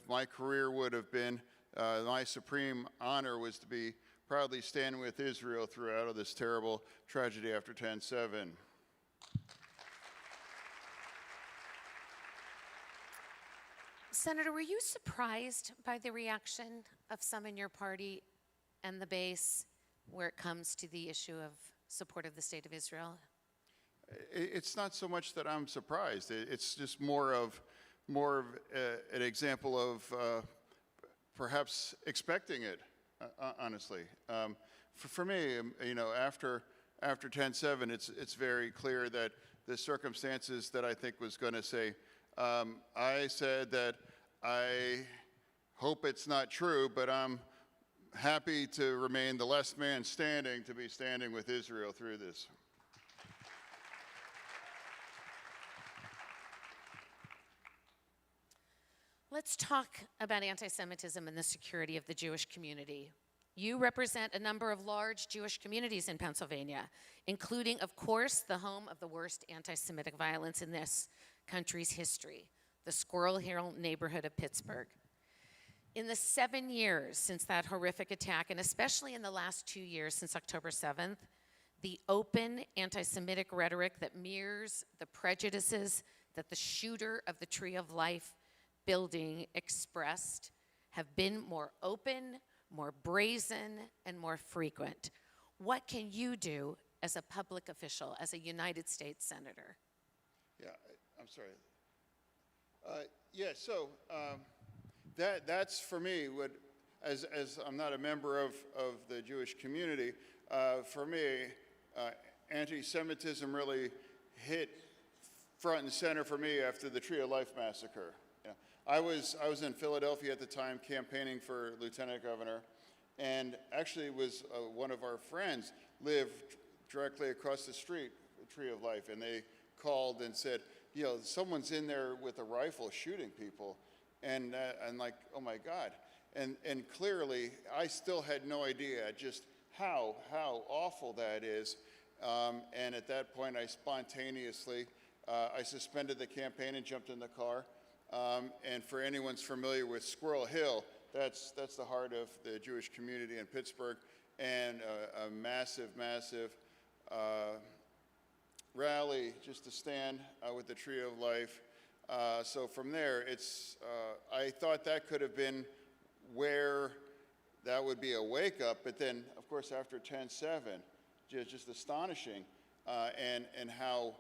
my career would have been, my supreme honor was to be proudly standing with Israel throughout this terrible tragedy after 10/7. Senator, were you surprised by the reaction of some in your party and the base where it comes to the issue of support of the State of Israel? It's not so much that I'm surprised. It's just more of an example of perhaps expecting it, honestly. For me, you know, after 10/7, it's very clear that the circumstances that I think was going to say, I said that I hope it's not true, but I'm happy to remain the last man standing, to be standing with Israel through this. Let's talk about anti-Semitism and the security of the Jewish community. You represent a number of large Jewish communities in Pennsylvania, including, of course, the home of the worst anti-Semitic violence in this country's history, the Squirrel Hill neighborhood of Pittsburgh. In the 7 years since that horrific attack, and especially in the last 2 years since October 7th, the open anti-Semitic rhetoric that mirrors the prejudices that the shooter of the Tree of Life building expressed have been more open, more brazen, and more frequent. What can you do as a public official, as a United States Senator? Yeah, I'm sorry. So that's for me what as I'm not a member of the Jewish community, for me, anti-Semitism really hit front and center for me after the Tree of Life massacre. You know, I was in Philadelphia at the time campaigning for lieutenant governor, and actually it was one of our friends lived directly across the street, the Tree of Life, and they called and said, you know, someone's in there with a rifle shooting people, and like, oh my God. And clearly, I still had no idea just how awful that is. And at that point, I spontaneously, I suspended the campaign and jumped in the car. And for anyone's familiar with Squirrel Hill, that's the heart of the Jewish community in Pittsburgh, and a massive rally just to stand with the Tree of Life. So from there, I thought that could have been where that would be a wake-up, but then, of course, after 10/7, just astonishing, and how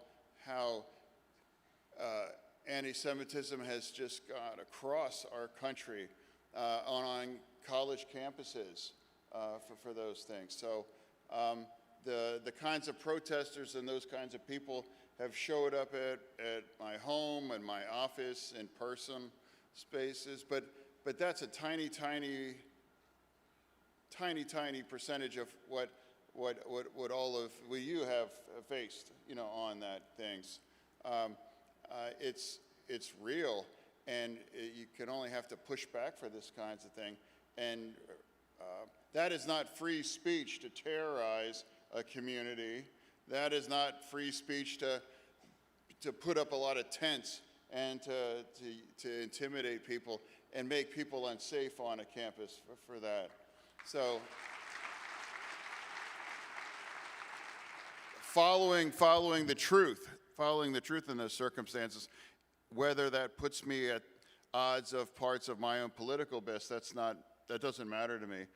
anti-Semitism has just gone across our country on college campuses for those things. So the kinds of protesters and those kinds of people have showed up at my home and my office in person spaces, but that's a tiny percentage of what all of you have faced, you know, on that things. It's real, and you can only have to push back for this kinds of thing. And that is not free speech to terrorize a community. That is not free speech to put up a lot of tents and to intimidate people and make people unsafe on a campus for that. So following the truth in those circumstances, whether that puts me at odds of parts of my own political best, that doesn't matter to me.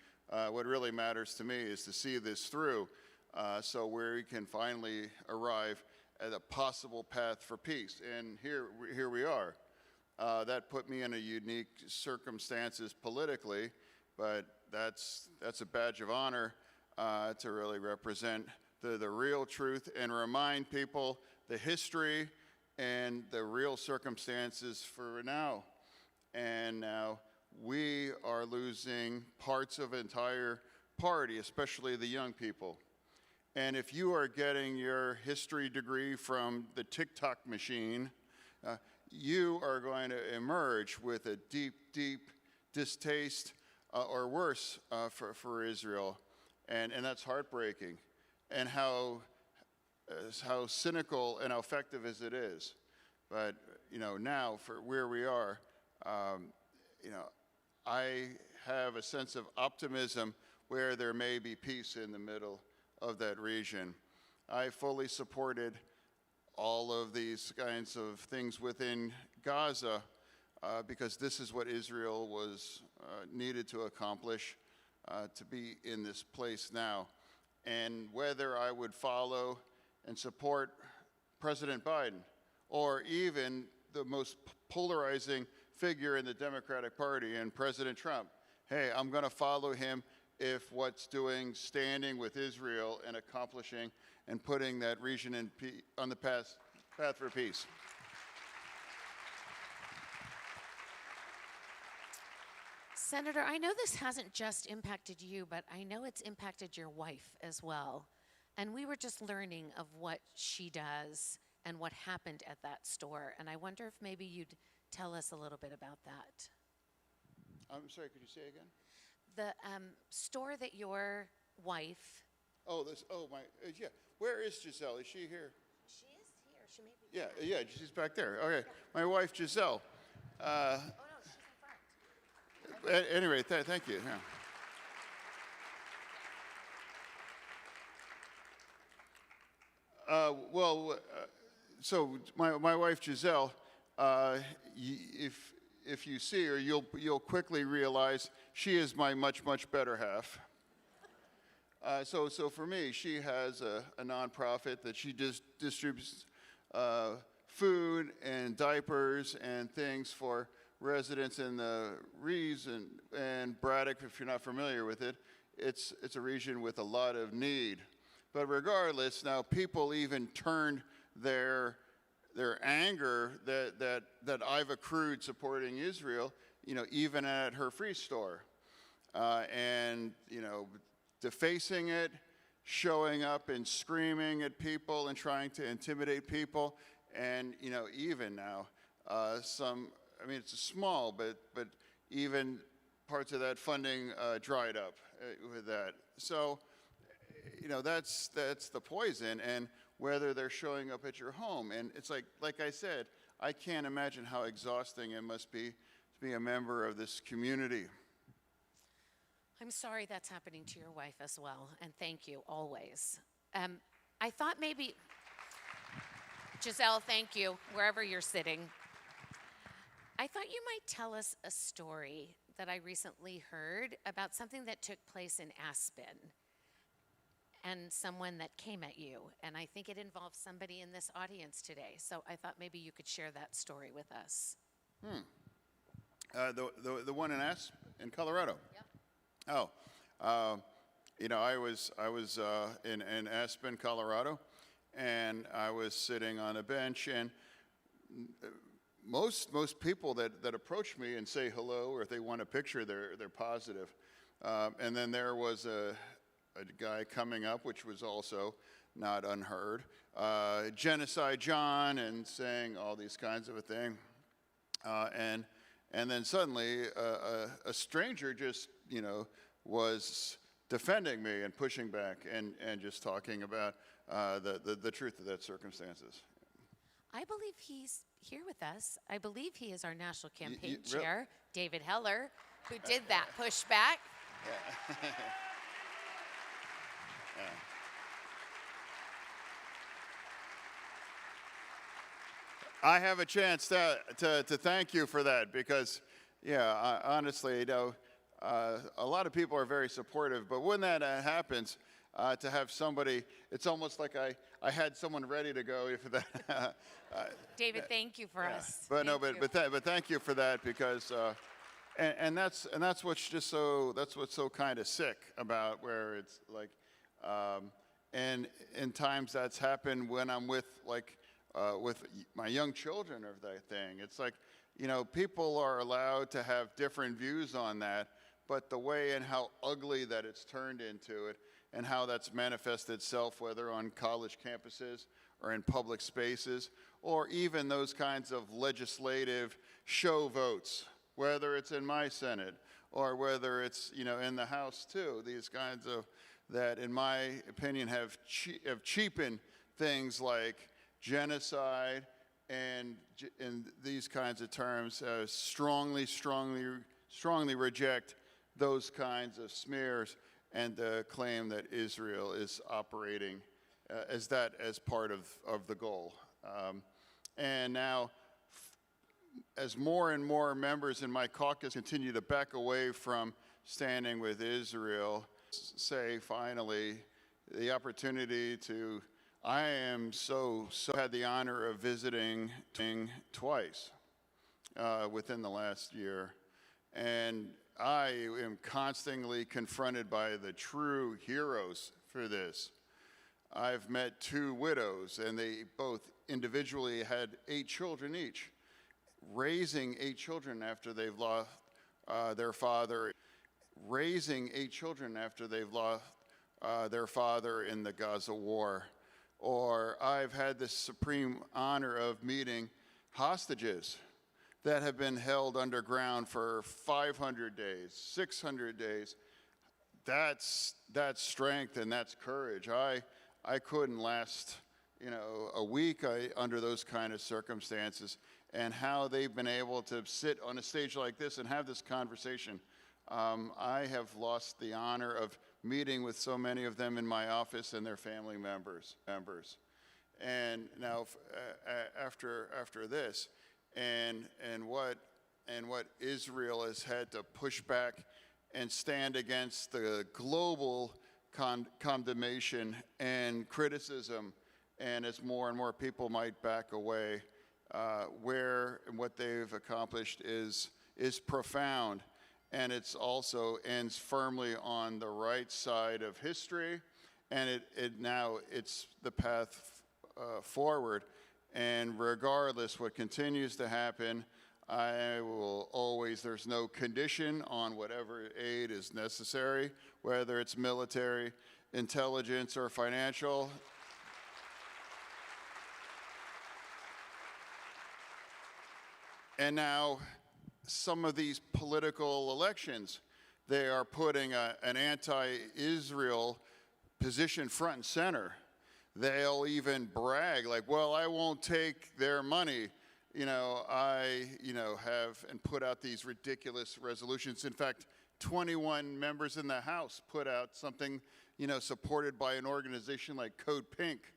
What really matters to me is to see this through, so we can finally arrive at a possible path for peace. And here we are. That put me in a unique circumstances politically, but that's a badge of honor to really represent the real truth and remind people the history and the real circumstances for now. And now we are losing parts of entire party, especially the young people. And if you are getting your history degree from the TikTok machine, you are going to emerge with a deep distaste or worse for Israel. And that's heartbreaking. And how cynical and how effective as it is. But, you know, now for where we are, you know, I have a sense of optimism where there may be peace in the middle of that region. I fully supported all of these kinds of things within Gaza because this is what Israel was needed to accomplish, to be in this place now. And whether I would follow and support President Biden or even the most polarizing figure in the Democratic Party and President Trump, hey, I'm going to follow him if what's standing with Israel and accomplishing and putting that region on the path for peace. Senator, I know this hasn't just impacted you, but I know it's impacted your wife as well. And we were just learning of what she does and what happened at that store. And I wonder if maybe you'd tell us a little bit about that. I'm sorry, could you say again? The store that your wife... Yeah. Where is Giselle? Is she here? She is here. She may be. Yeah, she's back there. Okay. My wife, Giselle. Oh, no, she's in front. Anyway, thank you. Yeah. So my wife Giselle, if you see her, you'll quickly realize she is my much better half. So for me, she has a nonprofit that she distributes food and diapers and things for residents in the Reeves and Braddock, if you're not familiar with it, it's a region with a lot of need. But regardless, now people even turned their anger that I've accrued supporting Israel, even at her free store, and defacing it, showing up and screaming at people and trying to intimidate people, and even now it's small, but even parts of that funding dried up with that. So that's the poison, and whether they're showing up at your home. And it's like I said, I can't imagine how exhausting it must be to be a member of this community. I'm sorry that's happening to your wife as well, and thank you always. I thought maybe, Giselle, thank you, wherever you're sitting. I thought you might tell us a story that I recently heard about something that took place in Aspen and someone that came at you, and I think it involves somebody in this audience today. So I thought maybe you could share that story with us. The one in Colorado. Yep. Oh, I was in Aspen, Colorado, and I was sitting on a bench, and most people that approach me and say hello, or if they want a picture, they're positive. And then there was a guy coming up, which was also not unheard, Genocide John, and saying all these kinds of a thing. And then suddenly a stranger just, was defending me and pushing back and just talking about the truth of that circumstances. I believe he's here with us. I believe he is our national campaign chair, David Heller, who did that pushback. Yeah. Yeah. I have a chance to thank you for that because, honestly, a lot of people are very supportive, but when that happens, to have somebody, it's almost like I had someone ready to go. If that, David, thank you for us. But thank you for that because, and that's what's so kind of sick about where it's like, and in times that's happened when I'm with my young children of that thing. It's like, people are allowed to have different views on that, but the way and how ugly that it's turned into it and how that's manifested itself, whether on college campuses or in public spaces, or even those kinds of legislative show votes, whether it's in my Senate or whether it's, in the House too, these kinds of, that in my opinion have cheapened things like genocide and these kinds of terms, strongly reject those kinds of smears and claim that Israel is operating as part of the goal. And now, as more and more members in my caucus continue to back away from standing with Israel, say finally the opportunity to, I am so had the honor of visiting twice within the last year, and I am constantly confronted by the true heroes for this. I've met 2 widows, and they both individually had 8 children each, raising 8 children after they've lost their father, raising 8 children after they've lost their father in the Gaza war. Or I've had the supreme honor of meeting hostages that have been held underground for 500 days, 600 days. That's strength and that's courage. I couldn't last, a week under those kind of circumstances, and how they've been able to sit on a stage like this and have this conversation. I have lost the honor of meeting with so many of them in my office and their family members. And now after this, and what Israel has had to push back and stand against the global condemnation and criticism, and as more and more people might back away, when what they've accomplished is profound. And it's also ends firmly on the right side of history. And now it's the path forward. And regardless what continues to happen, I will always, there's no condition on whatever aid is necessary, whether it's military, intelligence, or financial. And now, some of these political elections, they are putting an anti-Israel position front and center. They'll even brag like, well, I won't take their money. I have and put out these ridiculous resolutions. In fact, 21 members in the House put out something, supported by an organization like Code Pink.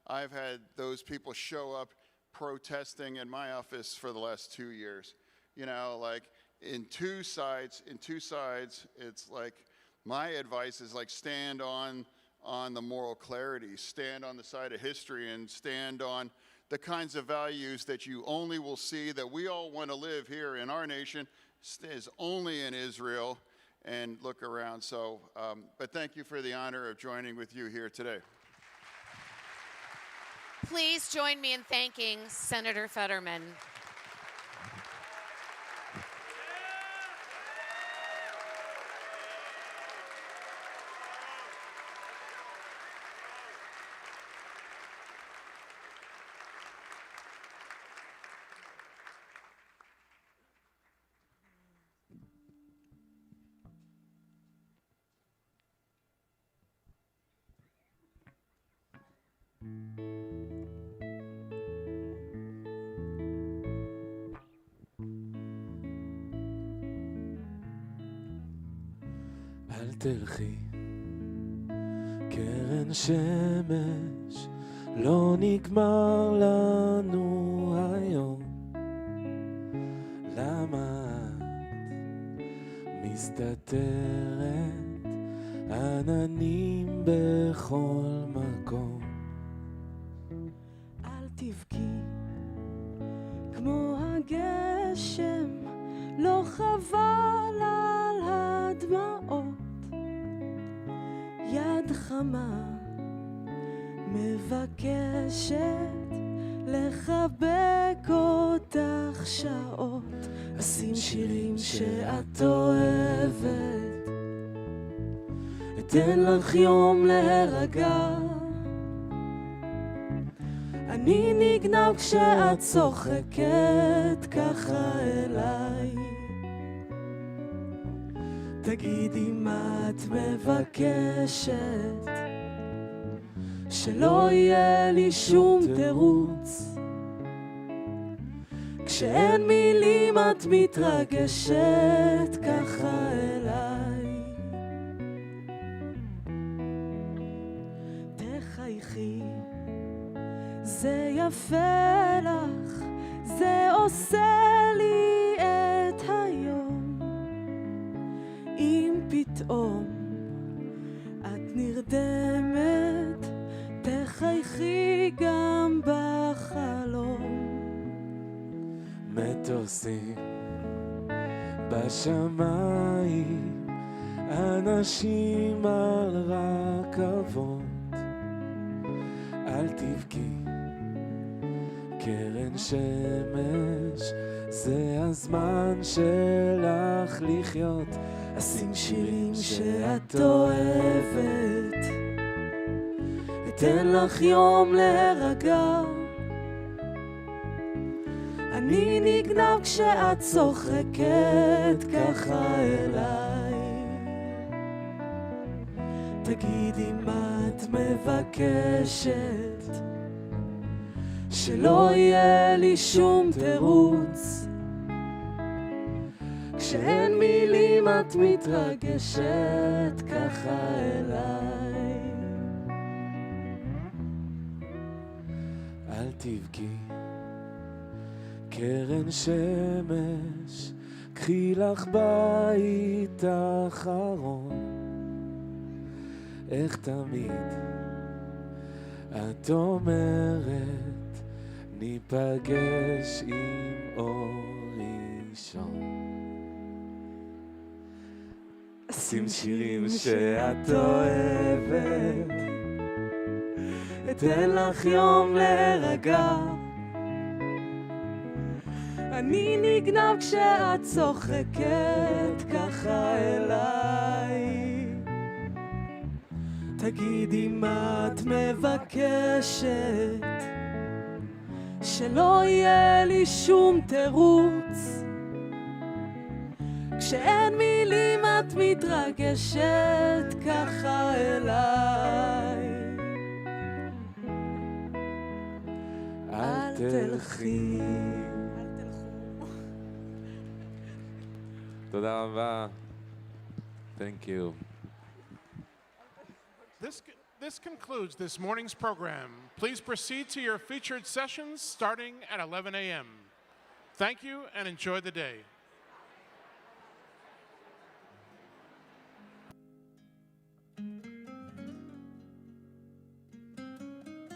I've had those people show up protesting in my office for the last 2 years. Like in two sides, it's like my advice is like stand on the moral clarity, stand on the side of history, and stand on the kinds of values that you only will see that we all want to live here in our nation is only in Israel, and look around. So, but thank you for the honor of joining with you here today. Please join me in thanking Senator Fetterman. אל תלכי, קרן שמש, לא נגמר לנו היום. למה את מסתתרת, עננים בכל מקום? אל תבכי, כמו הגשם, לא חבל על הדמעות. יד חמה מבקשת לחבק אותך שעות, אשים שירים שאת אוהבת, אתן לך יום להירגע. אני נגנב כשאת צוחקת ככה אליי. תגידי מה את מבקשת, שלא יהיה לי שום תירוץ. כשאין מילים את מתרגשת ככה אליי. תחייכי, זה יפה לך, זה עושה לי את היום. אם פתאום את נרדמת, תחייכי גם בחלום. מטוסים בשמיים, אנשים על רכבות. אל תבכי, קרן שמש, זה הזמן שלך לחיות. אשים שירים שאת אוהבת, אתן לך יום להירגע. אני נגנב כשאת צוחקת ככה אליי. תגידי מה את מבקשת, שלא יהיה לי שום תירוץ. כשאין מילים את מתרגשת ככה אליי. אל תבכי, קרן שמש, קחי לך בית אחרון. איך תמיד את אומרת, ניפגש עם אור ראשון. שים שירים שאת אוהבת, אתן לך יום להירגע. אני נגנב כשאת צוחקת ככה אליי. תגידי מה את מבקשת, שלא יהיה לי שום תירוץ. כשאין מילים את מתרגשת ככה אליי. אל תלכי. תודה רבה. Thank you. This concludes this morning's program. Please proceed to your featured sessions starting at 11 a.m. Thank you and enjoy the day.